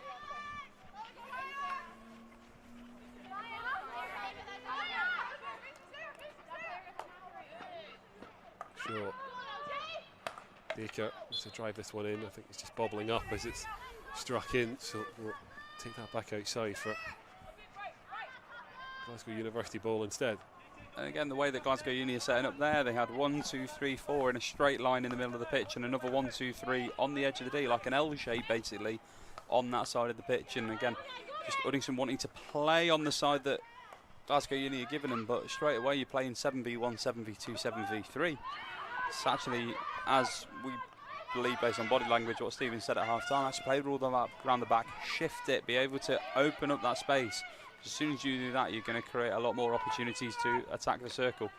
Sure. Baker wants to drive this one in. I think it's just bobbling up as it's struck in, so we'll take that back outside for Glasgow University ball instead. And again, the way that Glasgow Uni are setting up there, they had 1, 2, 3, 4 in a straight line in the middle of the pitch and another 1, 2, 3 on the edge of the D, like an L shape basically on that side of the pitch. And again, just Uddingston wanting to play on the side that Glasgow Uni are giving them, but straight away you're playing 7v1, 7v2, 7v3. It's actually, as we believe based on body language, what Stephen said at half time, actually play the ball around the back, shift it, be able to open up that space. As soon as you do that, you're going to create a lot more opportunities to attack the circle.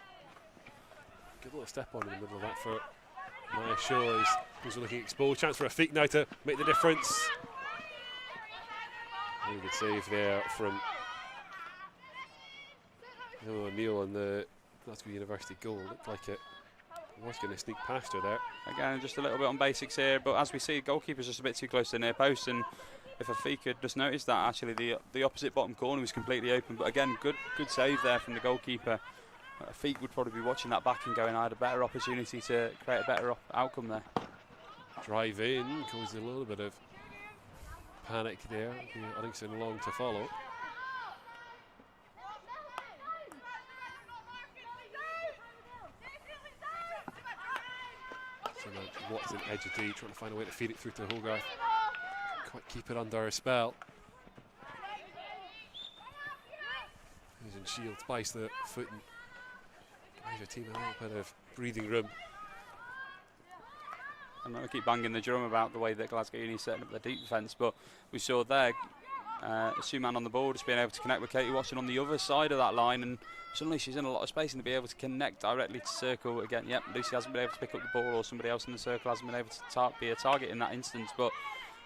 Good little step on in the middle of that for Maya Shaw. He's looking exposed. Chance for Afik now to make the difference. Really good save there from O'Neill on the Glasgow University goal. Looked like it was going to sneak past her there. Again, just a little bit on basics here, but as we see, goalkeeper's just a bit too close to the near post, and if Afik had just noticed that, actually the opposite bottom corner was completely open. But again, good save there from the goalkeeper. Afik would probably be watching that back and going, I had a better opportunity to create a better outcome there. Drive in, caused a little bit of panic there. Uddingston long to follow. Watson edge of D, trying to find a way to feed it through to Hogarth. Quite keep it under a spell. Using Shields, buys the foot and gives your team a little bit of breathing room. I'm not going to keep banging the drum about the way that Glasgow Uni setting up their deep defence, but we saw there Suman on the ball, just being able to connect with Katie Watson on the other side of that line, and suddenly she's in a lot of space and to be able to connect directly to circle. Again, yep, Lucy hasn't been able to pick up the ball, or somebody else in the circle hasn't been able to be a target in that instance, but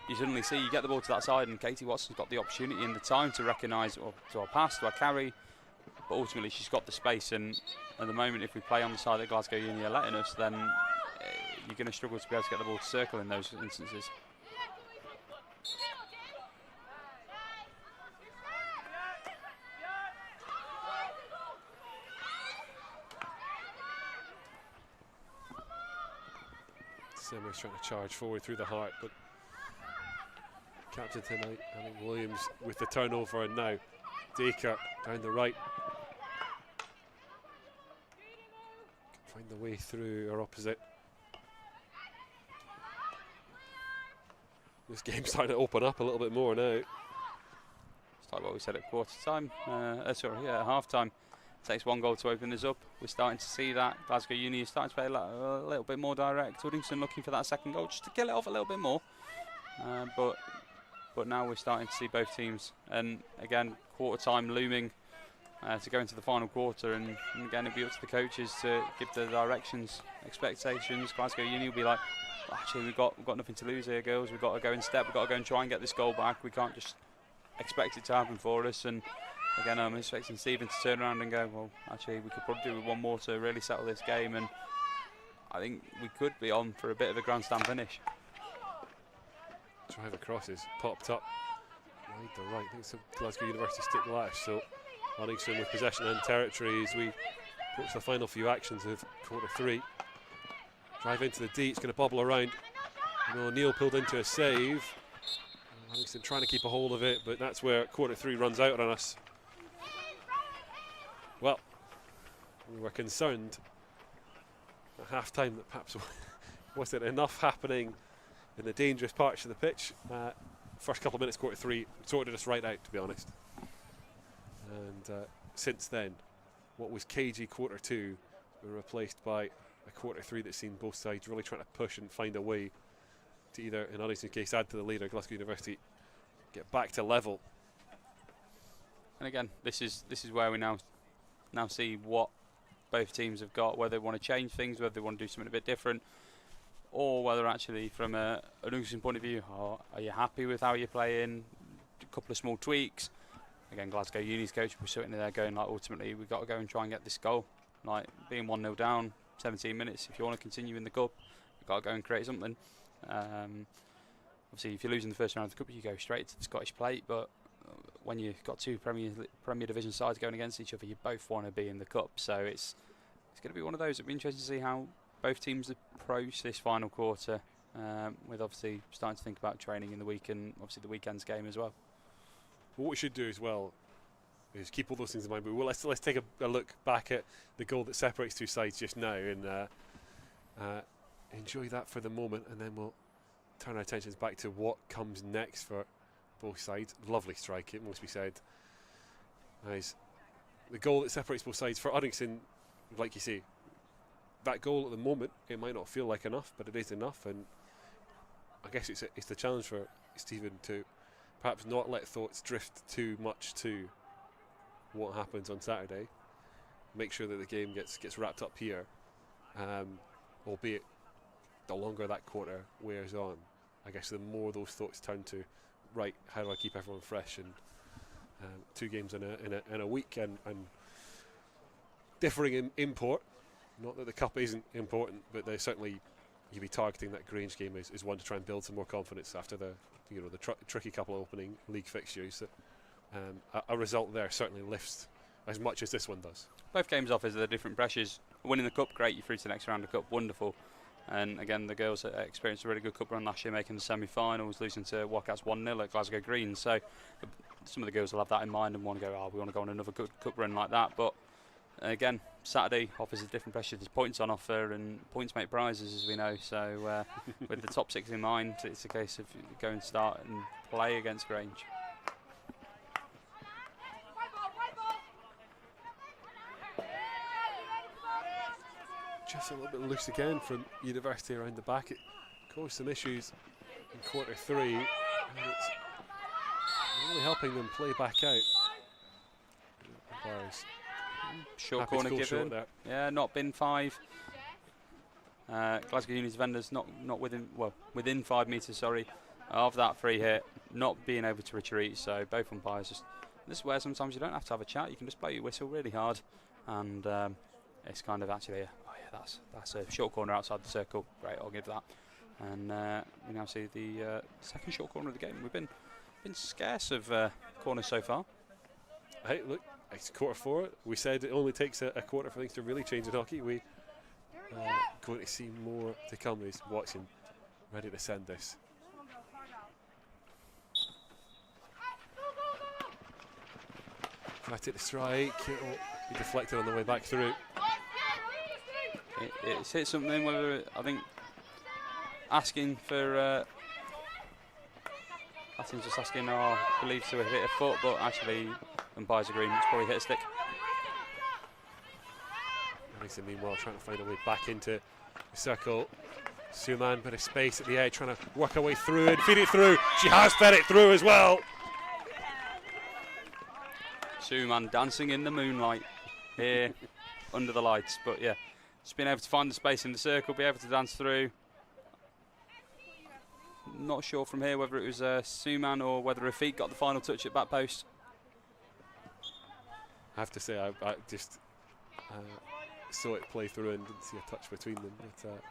you suddenly see you get the ball to that side and Katie Watson's got the opportunity and the time to recognise, or to a pass, to a carry, but ultimately she's got the space, and at the moment if we play on the side that Glasgow Uni are letting us, then you're going to struggle to be able to get the ball to circle in those instances. Simmer's trying to charge forward through the heart, but captain tonight. I think Williams with the turnover, and now Dacre down the right. Can find the way through our opposite. This game's starting to open up a little bit more now. It's like what we said at quarter time. At half time. Takes one goal to open us up. We're starting to see that. Glasgow Uni is starting to play a little bit more direct. Uddingston looking for that second goal just to kill it off a little bit more. But now we're starting to see both teams. And again, quarter time looming to go into the final quarter. And again, it'll be up to the coaches to give the directions, expectations. Glasgow Uni will be like, actually, we've got nothing to lose here, girls. We've got to go in step. We've got to go and try and get this goal back. We can't just expect it to happen for us. And again, I'm expecting Stephen to turn around and go, well, actually, we could probably do with one more to really settle this game. And I think we could be on for a bit of a grandstand finish. Drive across is popped up wide to right. I think it's a Glasgow University stick lash. So Uddingston with possession and territory as we approach the final few actions of quarter three. Drive into the D, it's going to bobble around. And O'Neill pulled into a save. Uddingston trying to keep a hold of it, but that's where quarter three runs out on us. Well, we were concerned at half time that perhaps wasn't enough happening in the dangerous parts of the pitch. First couple of minutes, quarter three, sorted us right out, to be honest. And since then, what was cagey quarter two was replaced by a quarter three that's seen both sides really trying to push and find a way to either, in Uddingston's case, add to the lead, or Glasgow University get back to level. And again, this is where we now see what both teams have got, whether they want to change things, whether they want to do something a bit different, or whether actually from an Uddingston point of view, are you happy with how you're playing? A couple of small tweaks. Again, Glasgow Uni's coach was sitting there going, like, ultimately we've got to go and try and get this goal. Like, being 1-0 down, 17 minutes, if you want to continue in the cup, you've got to go and create something. Obviously, if you're losing the first round of the cup, you go straight to the Scottish plate, but when you've got two Premier Division sides going against each other, you both want to be in the cup. So it's going to be one of those. It'll be interesting to see how both teams approach this final quarter, with obviously starting to think about training in the week and obviously the weekend's game as well. What we should do as well is keep all those things in mind, but let's take a look back at the goal that separates two sides just now and enjoy that for the moment, and then we'll turn our attentions back to what comes next for both sides. Lovely strike, it must be said. Nice. The goal that separates both sides for Uddingston, like you say, that goal at the moment, it might not feel like enough, but it is enough, and I guess it's the challenge for Stephen to perhaps not let thoughts drift too much to what happens on Saturday. Make sure that the game gets wrapped up here, albeit the longer that quarter wears on, I guess the more those thoughts turn to, right, how do I keep everyone fresh? And 2 games in a week and differing in import. Not that the cup isn't important, but there's certainly, you'll be targeting that Grange game is one to try and build some more confidence after the tricky couple of opening league fixtures. A result there certainly lifts as much as this one does. Both games offer the different pressures. Winning the cup, great, you're through to the next round of cup, wonderful. And again, the girls experienced a really good cup run last year, making the semi-finals, losing to Wildcats 1-0 at Glasgow Green. So some of the girls will have that in mind and want to go, we want to go on another good cup run like that. But again, Saturday offers a different pressure. There's points on offer, and points make prizes, as we know. So with the top 6 in mind, it's a case of go and start and play against Grange. Just a little bit loose again from University around the back. It caused some issues in quarter 3, and it's really helping them play back out. Short corner given. Yeah, not bin 5. Glasgow Uni's defenders not within 5 metres, sorry, of that free hit, not being able to retreat. So both umpires this is where sometimes you don't have to have a chat. You can just blow your whistle really hard, and it's kind of actually that's a short corner outside the circle. Great, I'll give that. And we now see the second short corner of the game. We've been scarce of corners so far. Hey, look, it's quarter 4. We said it only takes a quarter for things to really change in hockey. We going to see more to come. Is Watson ready to send this? Try to take the strike. He deflected on the way back through. It's hit something whether, I think, asking for... I think just asking our belief to hit a foot, but actually, umpire's agreement, it's probably hit a stick. Uddingston, meanwhile, trying to find a way back into the circle. Suman, bit of space at the edge, trying to work her way through and feed it through. She has fed it through as well. Suman dancing in the moonlight here under the lights, but yeah, just being able to find the space in the circle, be able to dance through. Not sure from here whether it was Suman or whether her feet got the final touch at back post. I have to say, I just saw it play through and didn't see a touch between them. But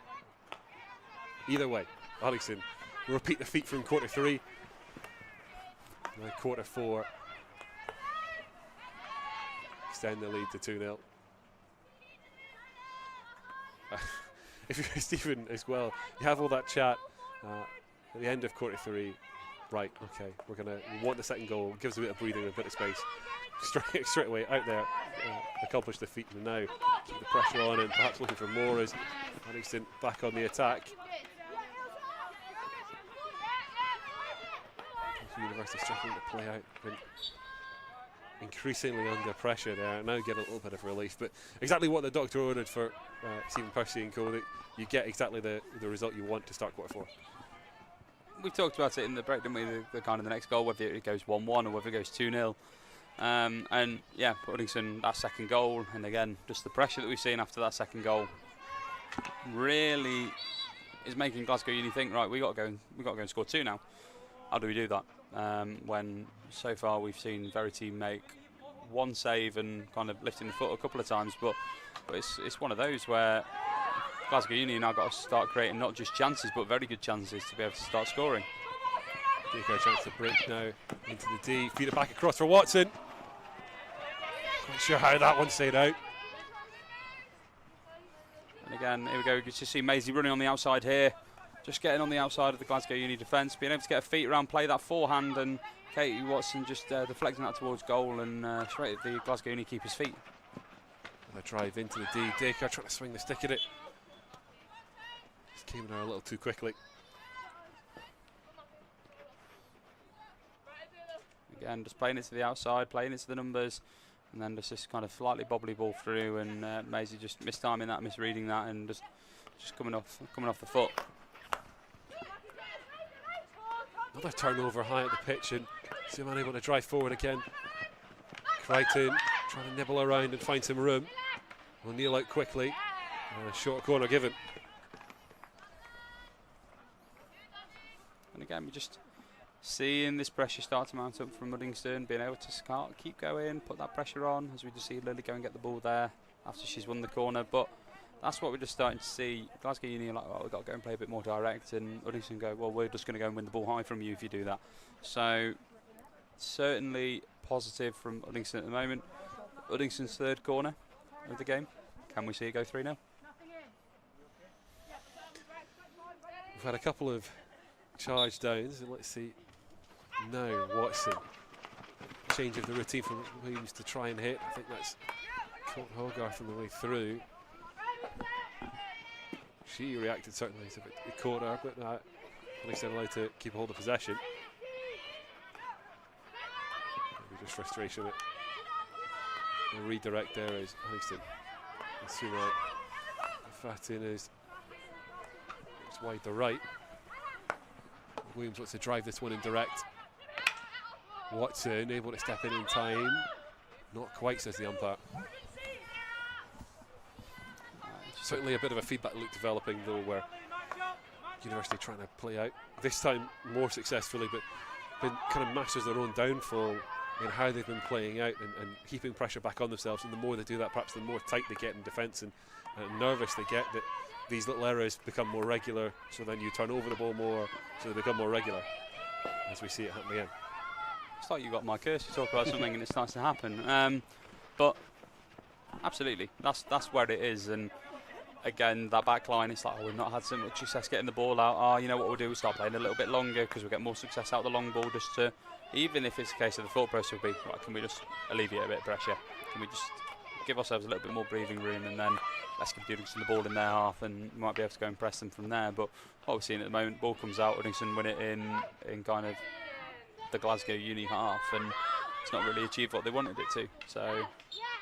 either way, Uddingston will repeat the feat from quarter 3. Now quarter 4. Extend the lead to 2-0. If you're Stephen as well, you have all that chat at the end of quarter 3. Right, okay, we want the second goal, gives a bit of breathing and a bit of space. Straight away out there, accomplish the feat, and now keep the pressure on and perhaps looking for more as Uddingston back on the attack. University struggling to play out, been increasingly under pressure there, now get a little bit of relief, but exactly what the doctor ordered for Stephen Percy and co, that you get exactly the result you want to start quarter 4. We talked about it in the break, didn't we, the kind of the next goal, whether it goes 1-1 or whether it goes 2-0. And yeah, Uddingston, that second goal, and again, just the pressure that we've seen after that second goal really is making Glasgow Uni think, right, we got to go and score 2 now. How do we do that? When so far we've seen Verity make one save and kind of lifting the foot a couple of times, but it's one of those where Glasgow Uni now got to start creating not just chances but very good chances to be able to start scoring. Take a chance to break now into the D, feed it back across for Watson. Not sure how that one stayed out. And again, here we go, you just see Maisie running on the outside here, just getting on the outside of the Glasgow Uni defence, being able to get her feet around, play that forehand, and Katie Watson just deflecting that towards goal and straight at the Glasgow Uni keeper's feet. And a drive into the D, Dacre trying to swing the stick at it. Just came in there a little too quickly. Again, just playing it to the outside, playing it to the numbers, and then just this kind of slightly bobbly ball through, and Maisie just mistiming that, misreading that, and just coming off the foot. Another turnover high at the pitch, and Suman able to drive forward again. Crichton trying to nibble around and find some room. O'Neill out quickly, and a short corner given. And again, we just seeing this pressure start to mount up from Uddingston, being able to keep going, put that pressure on, as we just see Lily go and get the ball there after she's won the corner. But that's what we're just starting to see. Glasgow Uni are like, oh, we've got to go and play a bit more direct, and Uddingston go, well, we're just going to go and win the ball high from you if you do that. So certainly positive from Uddingston at the moment. Uddingston's third corner of the game. Can we see it go 3-0? We've had a couple of charge downs, and let's see now Watson. Change of the routine from Williams to try and hit. I think that's caught Hogarth on the way through. She reacted certainly to it caught her, but Uddingston allowed to keep a hold of possession. Maybe just frustration at the redirect there is Uddingston. And Suman Fatin is wide to right. Williams wants to drive this one in direct. Watson able to step in time. Not quite, says the umpire. Certainly a bit of a feedback loop developing though, where University trying to play out, this time more successfully, but been kind of masters their own downfall in how they've been playing out and keeping pressure back on themselves. And the more they do that, perhaps the more tight they get in defence and nervous they get, that these little errors become more regular, so then you turn over the ball more, so they become more regular, as we see it happen again. It's like you got my curse to talk about something and it starts to happen. But absolutely, that's where it is. And again, that back line, it's like, oh, we've not had so much success getting the ball out. Oh, you know what we'll do? We'll start playing a little bit longer because we'll get more success out the long ball just to even if it's a case of the thought process will be, right, can we just alleviate a bit of pressure? Can we just give ourselves a little bit more breathing room, and then let's give Uddingston the ball in their half, and we might be able to go and press them from there. But what we're seeing at the moment, ball comes out, Uddingston win it in kind of the Glasgow Uni half, and it's not really achieved what they wanted it to. So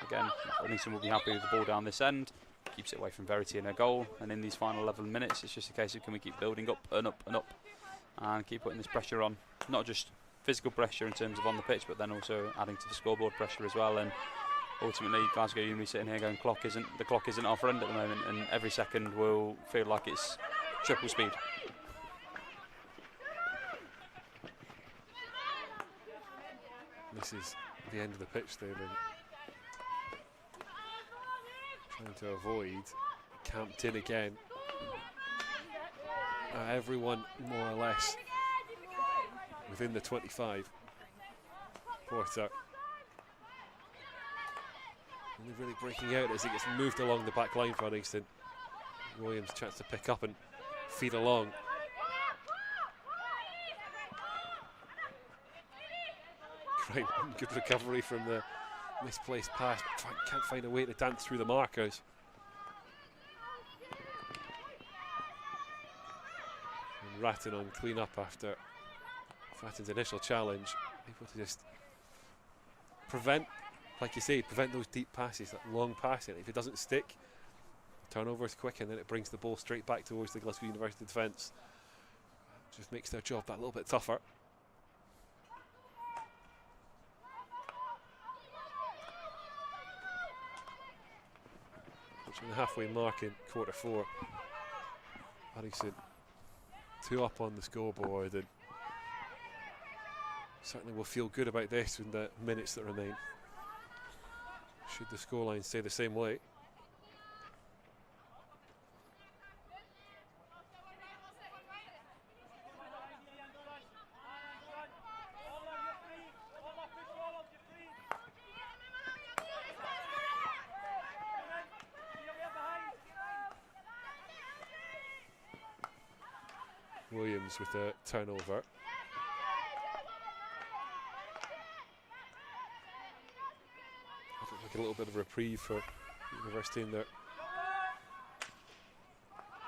again, Uddingston will be happy with the ball down this end, keeps it away from Verity in a goal, and in these final 11 minutes it's just a case of can we keep building up and up and up and keep putting this pressure on, not just physical pressure in terms of on the pitch, but then also adding to the scoreboard pressure as well. And ultimately Glasgow Uni sitting here going, the clock isn't our friend at the moment, and every second will feel like it's triple speed. This is the end of the pitch they've been trying to avoid. Camped in again. Everyone more or less within the 25. Porter. And they're really breaking out as it gets moved along the back line for Uddingston. Williams chance to pick up and feed along. Great, good recovery from the misplaced pass, but can't find a way to dance through the markers. And Ratton on clean up after Fatton's initial challenge, able to just prevent, like you say, prevent those deep passes, that long passing. If it doesn't stick, turnover is quick, and then it brings the ball straight back towards the Glasgow University defence. Just makes their job that little bit tougher. Reaching the halfway mark in quarter 4. Uddingston 2 up on the scoreboard, and certainly will feel good about this in the minutes that remain. Should the scoreline stay the same way. Williams with a turnover. Like a little bit of reprieve for University in there.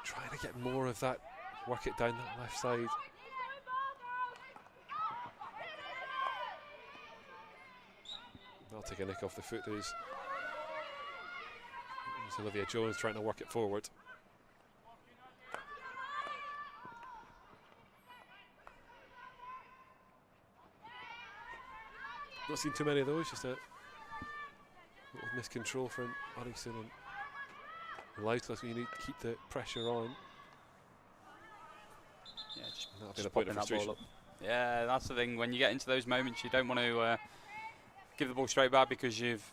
Trying to get more of that, work it down that left side. I'll take a nick off the foot. There's Olivia Jones trying to work it forward. Not seen too many of those, just a little miscontrol from Uddingston, and allows Glasgow Uni to keep the pressure on. Yeah, just that'll be the point of frustration. Yeah, that's the thing. When you get into those moments, you don't want to give the ball straight back, because you've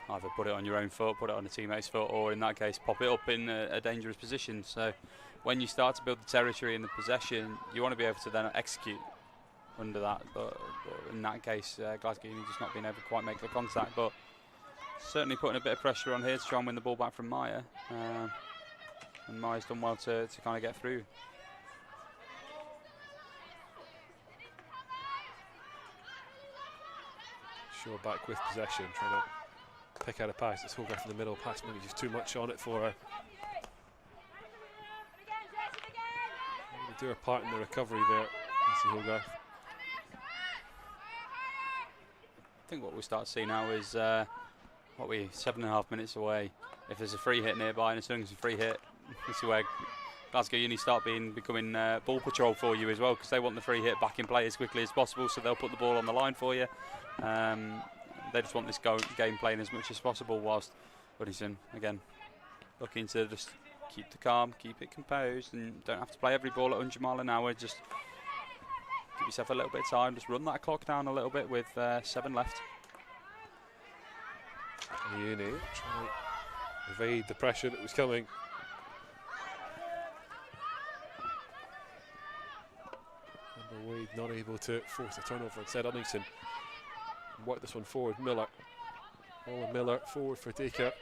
either put it on your own foot, put it on a teammate's foot, or in that case, pop it up in a dangerous position. So when you start to build the territory and the possession, you want to be able to then execute under that, but in that case, Glasgow Uni just not being able to quite make the contact, but certainly putting a bit of pressure on here to try and win the ball back from Maya, and Maya's done well to kind of get through. Shaw back with possession, trying to pick out a pass. It's Hogarth in the middle, pass maybe just too much on it for her. Do her part in the recovery there, Lucy Hogarth. I think what we start to see now is 7.5 minutes away. If there's a free hit nearby, and as soon as a free hit, this is where Glasgow Uni start becoming ball patrol for you as well, because they want the free hit back in play as quickly as possible, so they'll put the ball on the line for you. They just want this game playing as much as possible, whilst Uddingston, again, looking to just keep the calm, keep it composed, and don't have to play every ball at 100 mile an hour. Just give yourself a little bit of time, just run that clock down a little bit with 7 left. Uni trying to evade the pressure that was coming. Amber Wade not able to force a turnover, instead Uddingston work this one forward. Miller, Ola Miller forward for Dacre.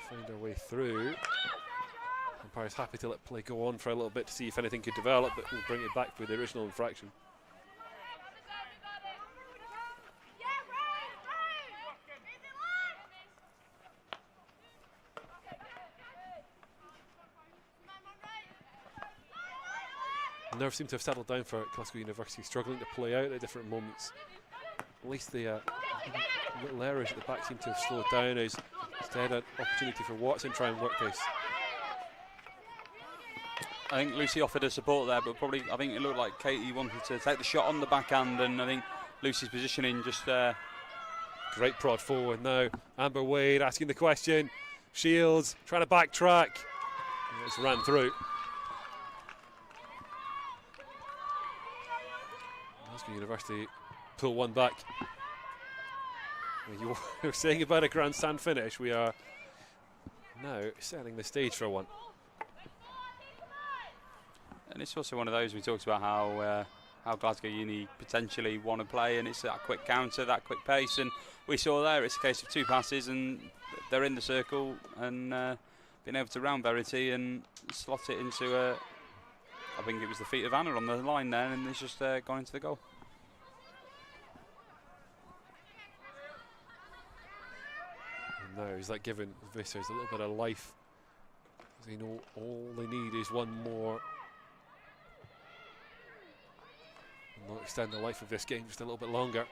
Find our way through. And Umpire's happy to let play go on for a little bit to see if anything could develop, but we'll bring it back for the original infraction. Nerves seem to have settled down for Glasgow University, struggling to play out at different moments. At least the little errors at the back seem to have slowed down, as instead an opportunity for Watson to try and work this. I think Lucy offered her support there, but probably I think it looked like Katie wanted to take the shot on the backhand, and I think Lucy's positioning just great prod forward now. Amber Wade asking the question. Shields trying to backtrack. It's ran through. Glasgow University pull one back. You were saying about a grandstand finish. We are now setting the stage for one. And it's also one of those we talked about how Glasgow Uni potentially want to play, and it's that quick counter, that quick pace, and we saw there it's a case of 2 passes and they're in the circle, and being able to round Verity and slot it into I think it was the feet of Anna on the line there, and it's just gone into the goal. And now is that giving Vissers a little bit of life? They know all they need is one more. And they'll extend the life of this game just a little bit longer.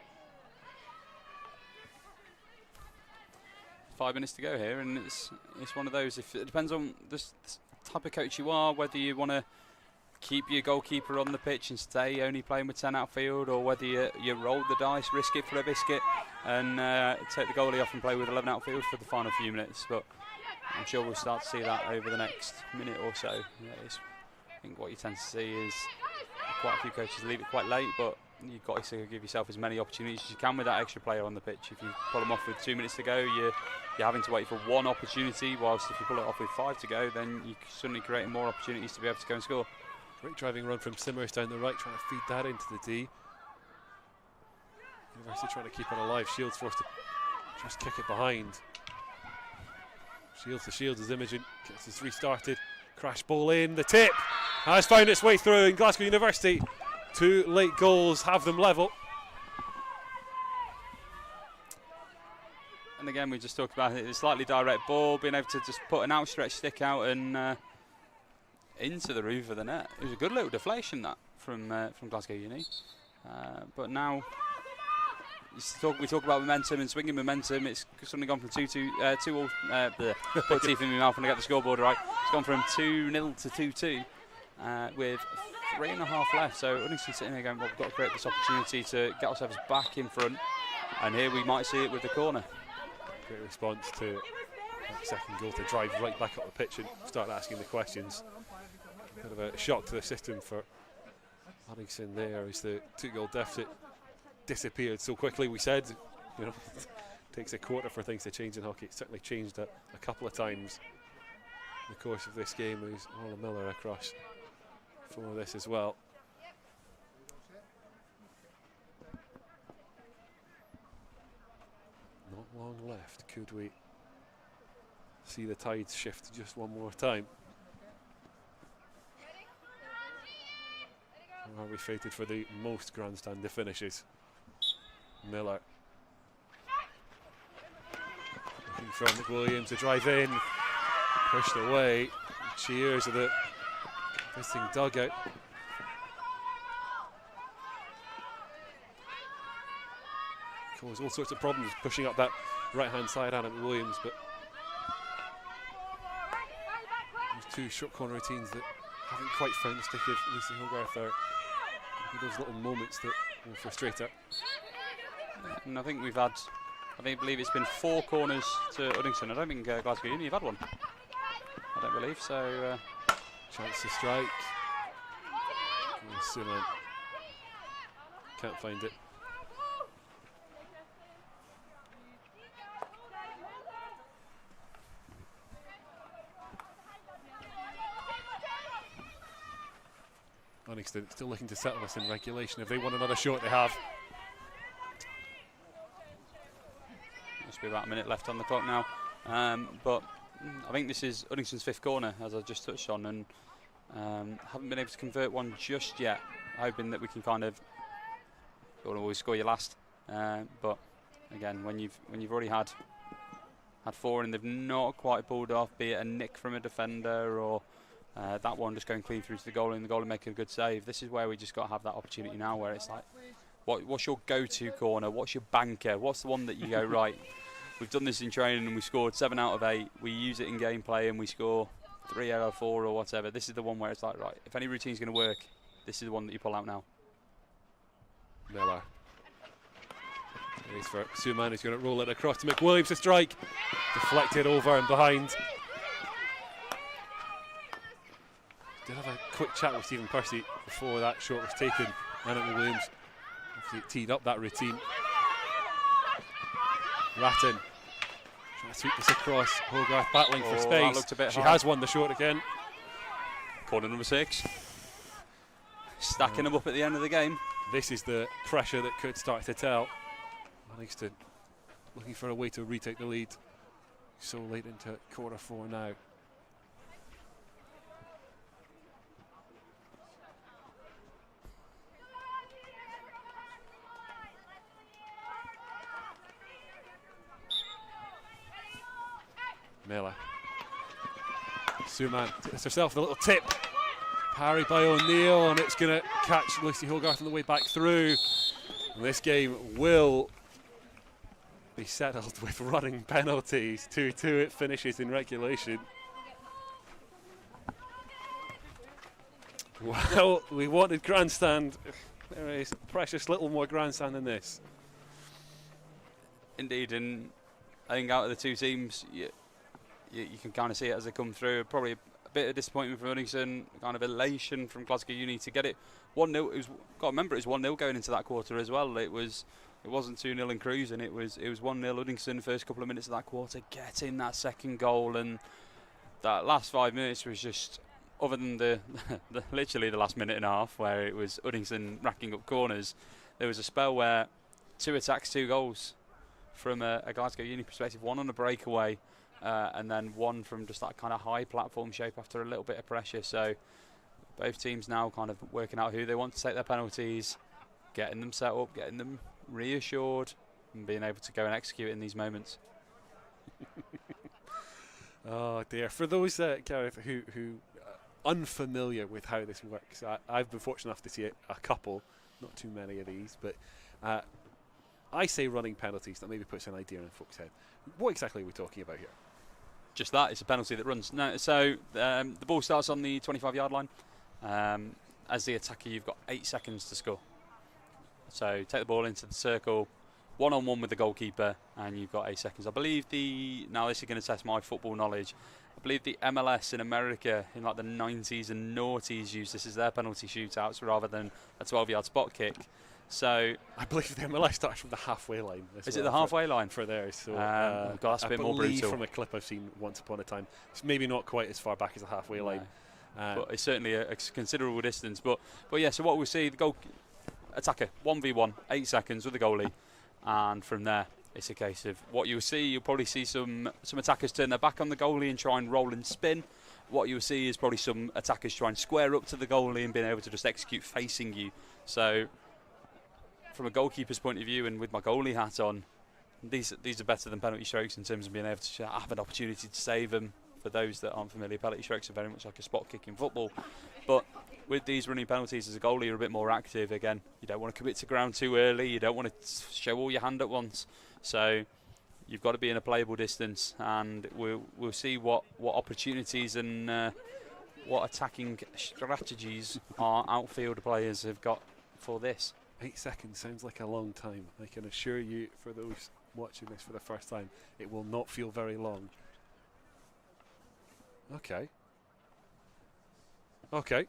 5 minutes to go here, and it's one of those. If it depends on the type of coach you are, whether you want to keep your goalkeeper on the pitch and stay only playing with 10 outfield, or whether you roll the dice, risk it for a biscuit, and take the goalie off and play with 11 outfield for the final few minutes. But I'm sure we'll start to see that over the next minute or so. I think what you tend to see is quite a few coaches leave it quite late, but you've got to give yourself as many opportunities as you can with that extra player on the pitch. If you pull them off with 2 minutes to go, you're having to wait for one opportunity, whilst if you pull it off with 5 to go, then you're suddenly creating more opportunities to be able to go and score. Great driving run from Simmers down the right, trying to feed that into the D. University trying to keep it alive. Shields forced to just kick it behind. Shields to Shields as Imogen gets this restarted. Crash ball in, the tip has found its way through, and Glasgow University, 2 late goals have them level. And again, we just talked about it, a slightly direct ball, being able to just put an outstretched stick out and into the roof of the net. It was a good little deflation that from Glasgow Uni. But now we talk about momentum and swinging momentum. It's suddenly gone from 2-2. Put teeth in my mouth when I get the scoreboard right. It's gone from 2-0 to 2-2 with 3.5 left. So Uddingston sitting there going, well, we've got to create this opportunity to get ourselves back in front. And here we might see it with the corner. Great response to that second goal to drive right back up the pitch and start asking the questions. Bit of a shock to the system for Uddingston there as the 2-goal deficit disappeared so quickly. We said, you know, it takes a quarter for things to change in hockey. It's certainly changed a couple of times in the course of this game. There's Orla Miller across for this as well. Not long left. Could we see the tides shift just one more time? Or are we fated for the most grandstand finishes? Miller looking for McWilliams to drive in, pushed away. Cheers of the visiting dugout. Caused all sorts of problems pushing up that right hand side, Anna McWilliams, but those 2 short corner routines that haven't quite found the stick of Lucy Hogarth are those little moments that will frustrate her. And I think I believe it's been 4 corners to Uddingston. I don't think Glasgow Uni have had one. I don't believe so. Chance to strike. Suman can't find it. Uddingston still looking to settle this in regulation. If they want another shot, they have. Must be about a minute left on the clock now. But I think this is Uddingston's 5th corner, as I just touched on, and haven't been able to convert one just yet. Hoping that we can kind of, you don't always score your last, but again, when you've already had 4 and they've not quite pulled off, be it a nick from a defender or that one just going clean through to the goal and the goalie making a good save. This is where we just got to have that opportunity now, where it's like, what's your go-to corner? What's your banker? What's the one that you go, right, we've done this in training and we scored 7 out of 8. We use it in gameplay and we score 3 out of 4 or whatever. This is the one where it's like, right, if any routine's going to work, this is the one that you pull out now. Miller. He's for Suman, who's going to roll it across to McWilliams to strike. Deflected over and behind. Did have a quick chat with Stephen Percy before that shot was taken. And McWilliams obviously teed up that routine. Ratton trying to sweep this across. Hogarth battling for space. That looked a bit she hard. has won the shot again. Corner number 6. Stacking them up at the end of the game. This is the pressure that could start to tell. Uddingston looking for a way to retake the lead. So late into quarter 4 now. Miller. Suman gets herself a little tip. Parry by O'Neill, and it's going to catch Lucy Hogarth on the way back through. And this game will be settled with running penalties. 2-2 it finishes in regulation. Well, we wanted grandstand. There is precious little more grandstand than this. Indeed, and I think out of the two teams, you can kind of see it as they come through. Probably a bit of disappointment from Uddingston, kind of elation from Glasgow Uni to get it 1-0. Got to remember, it was 1-0 going into that quarter as well. It wasn't 2-0 in cruising. It was 1-0 Uddingston first couple of minutes of that quarter, getting that second goal, and that last 5 minutes was just, other than the literally the last minute and a half where it was Uddingston racking up corners, there was a spell where 2 attacks, 2 goals from a Glasgow Uni perspective, 1 on a breakaway. And then 1 from just that kind of high platform shape after a little bit of pressure. So both teams now kind of working out who they want to take their penalties, getting them set up, getting them reassured, and being able to go and execute in these moments. Oh dear. For those Gareth, who unfamiliar with how this works, I've been fortunate enough to see a couple, not too many of these, but I say running penalties. That maybe puts an idea in folks' head. What exactly are we talking about here? Just that, it's a penalty that runs. No, so the ball starts on the 25-yard line. As the attacker, you've got 8 seconds to score. So take the ball into the circle, 1-on-1 with the goalkeeper, and you've got 8 seconds. I believe now this is going to test my football knowledge. I believe the MLS in America in like the 90s and noughties used this as their penalty shootouts rather than a 12-yard spot kick. So I believe the MLS starts from the halfway line. Is it the halfway line for theirs? So God, that's a bit more brutal. From a clip I've seen once upon a time, it's maybe not quite as far back as the halfway line, but it's certainly a considerable distance. But yeah, so what we see, the goal attacker 1v1, 8 seconds with the goalie, and from there it's a case of what you'll see. You'll probably see some attackers turn their back on the goalie and try and roll and spin. What you'll see is probably some attackers try and square up to the goalie and being able to just execute facing you. So from a goalkeeper's point of view, and with my goalie hat on, these are better than penalty strokes in terms of being able to have an opportunity to save them. For those that aren't familiar, penalty strokes are very much like a spot kick in football. But with these running penalties, as a goalie, you're a bit more active. Again, you don't want to commit to ground too early. You don't want to show all your hand at once. So you've got to be in a playable distance, and we'll see what opportunities and what attacking strategies our outfield players have got for this. 8 seconds sounds like a long time. I can assure you, for those watching this for the first time, it will not feel very long. Okay,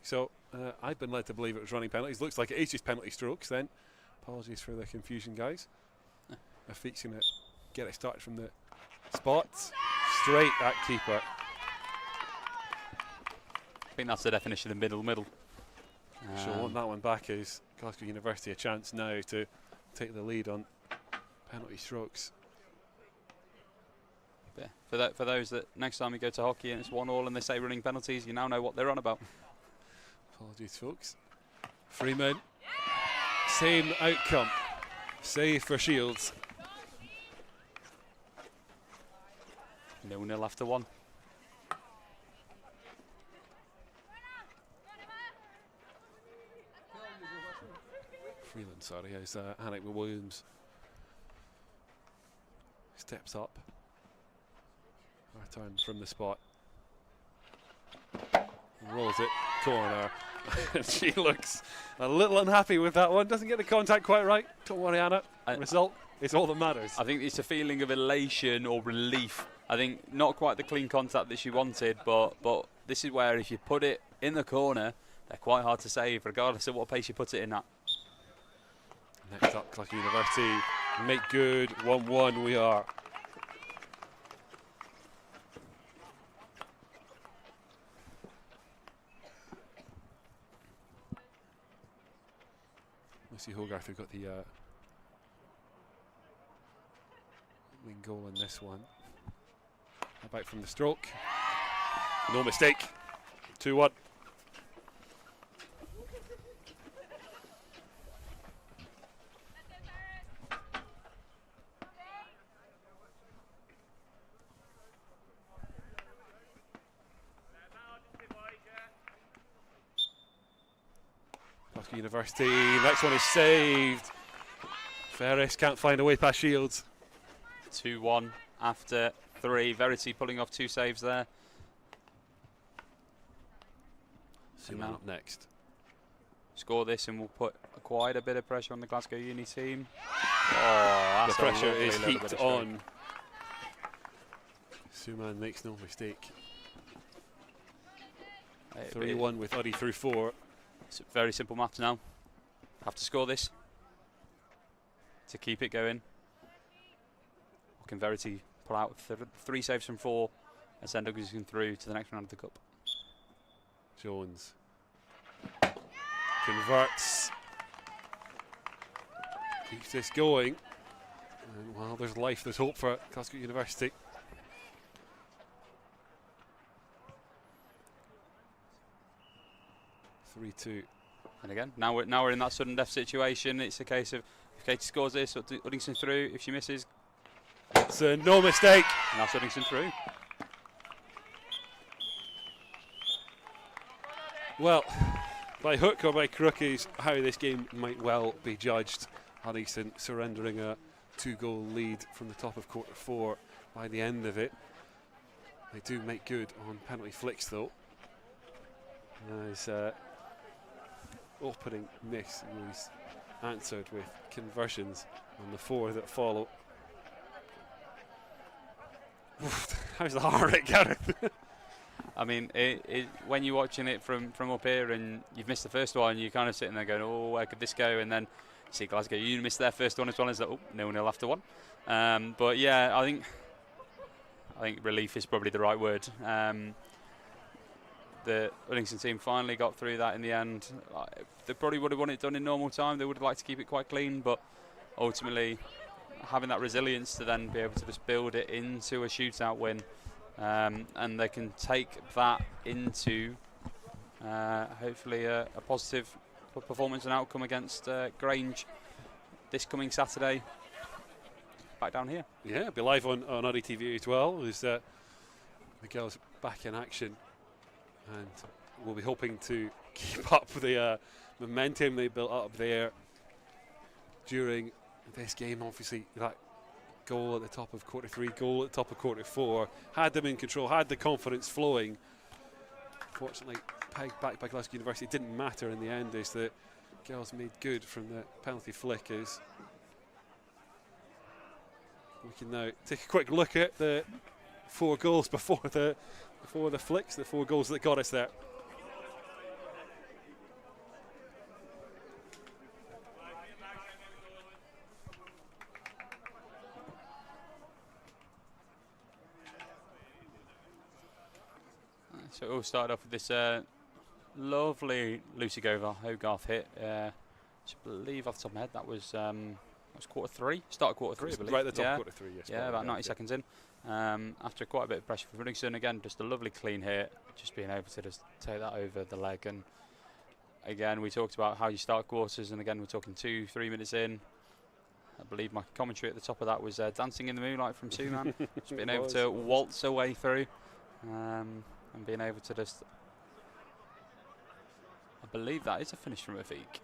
so I've been led to believe it was running penalties. Looks like it is just penalty strokes then. Apologies for the confusion, guys. Afik's going to get it started from the spot. Straight at keeper. I think that's the definition of middle. She'll want that one back as Glasgow University a chance now to take the lead on penalty strokes. But yeah, for those that next time you go to hockey and it's 1-1 and they say running penalties, you now know what they're on about. Apologies, folks. Freeman. Same outcome. Save for Shields. 0-0 after 1. Freeland, sorry, as Anik Williams steps up. Return from the spot. Rolls it, corner. And she looks a little unhappy with that one. Doesn't get the contact quite right. Don't worry, Anna. Result is all that matters. I think it's a feeling of elation or relief. I think not quite the clean contact that she wanted, but this is where if you put it in the corner, they're quite hard to save, regardless of what pace you put it in at. Next up, Glasgow University make good. 1-1 we are. Lucy Hogarth who got the win goal in this one. Back from the stroke. No mistake. 2-1. Glasgow University, next one is saved. Ferris can't find a way past Shields. 2-1 after 3. Verity pulling off 2 saves there. Suman up next. Score this and we'll put quite a bit of pressure on the Glasgow Uni team. Oh, the pressure is heaped on. Suman makes no mistake. 3-1 with Uddy through 4. It's very simple maths now. Have to score this to keep it going. Or can Verity pull out 3 saves from 4 and send Uddingston through to the next round of the cup? Jones converts. Keeps this going. And well, there's life, there's hope for Glasgow University. And again, now we're in that sudden death situation. It's a case of if Katie scores this, or Uddingston through. If she misses, it's a no mistake. And that's Uddingston through. Well, by hook or by crook is how this game might well be judged. Uddingston surrendering a 2-goal lead from the top of quarter 4 by the end of it. They do make good on penalty flicks though. As opening miss was answered with conversions on the 4 that follow. How's the heart rate, Gareth? I mean, when you're watching it from up here and you've missed the first one, you're kind of sitting there going, oh, where could this go? And then you see Glasgow, you missed their first one as well as that, oh, 0-0 after 1. But yeah, I think relief is probably the right word. The Uddingston team finally got through that in the end. They probably would have wanted it done in normal time. They would have liked to keep it quite clean, but ultimately having that resilience to then be able to just build it into a shootout win, and they can take that into hopefully a positive performance and outcome against Grange this coming Saturday back down here. Yeah, it'll be live on UDDY TV as well. As the girls back in action. And we'll be hoping to keep up the momentum they built up there during this game. Obviously, that goal at the top of quarter 3, goal at the top of quarter 4, had them in control, had the confidence flowing. Fortunately, pegged back by Glasgow University. It didn't matter in the end as the girls made good from the penalty flick. As we can now take a quick look at the 4 goals before the flicks, the 4 goals that got us there. So it all started off with this lovely Lucy Hogarth hit. I believe off the top of my head that was was quarter 3, start of quarter 3, I believe. Right at the top yeah. of quarter 3, yes. Yeah, about 90 seconds in. After quite a bit of pressure from Uddingston, again, just a lovely clean hit, just being able to just take that over the leg. And again, we talked about how you start quarters, and again, we're talking 2-3 minutes in. I believe my commentary at the top of that was Dancing in the Moonlight from Suman. Just being able to waltz her way through, and being able to just, I believe that is a finish from Afik.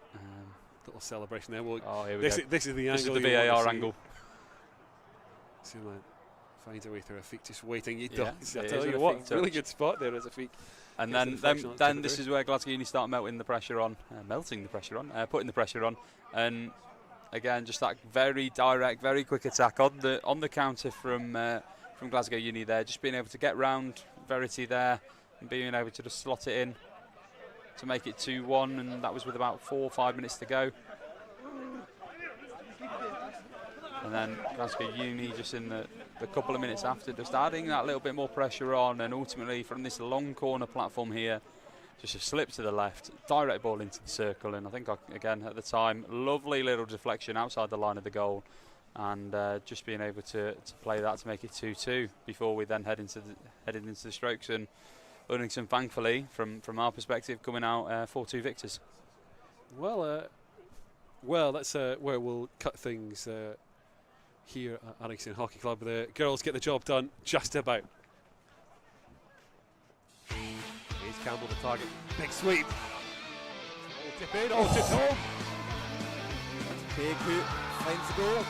Little celebration there. Well, oh, here we this go. This is the This angle. is the VAR angle. Suman finds her way through Afik, just waiting. He Yeah, does. I it tell is you a what, Afik really touch. good spot there as Afik. And Gets then, the deflection then on this the is where Glasgow Uni start melting the pressure on, melting the pressure on, putting the pressure on, and again just that very direct, very quick attack on the counter from Glasgow Uni there, just being able to get round Verity there and being able to just slot it in to make it 2-1, and that was with about 4 or 5 minutes to go. And then Glasgow Uni just in the couple of minutes after, just adding that little bit more pressure on, and ultimately from this long corner platform here, just a slip to the left, direct ball into the circle. And I think, again, at the time, lovely little deflection outside the line of the goal, and just being able to play that to make it 2-2 before we then headed into the strokes. And Uddingston, thankfully, from our perspective, coming out 4-2 victors. Well, that's where we'll cut things here at Uddingston Hockey Club. The girls get the job done just about. Here's Campbell the target. Big sweep. Oh, tip in, oh, tipped home. Peku finds the goal.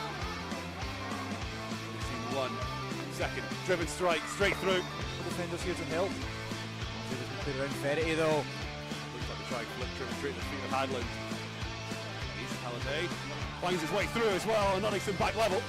1 second, driven strike, straight through. The defenders here to help. Put around Verity though. Looks like the try flip driven straight to the feet of Hadland. He's Halliday. Finds his way through as well, and Uddingston back level.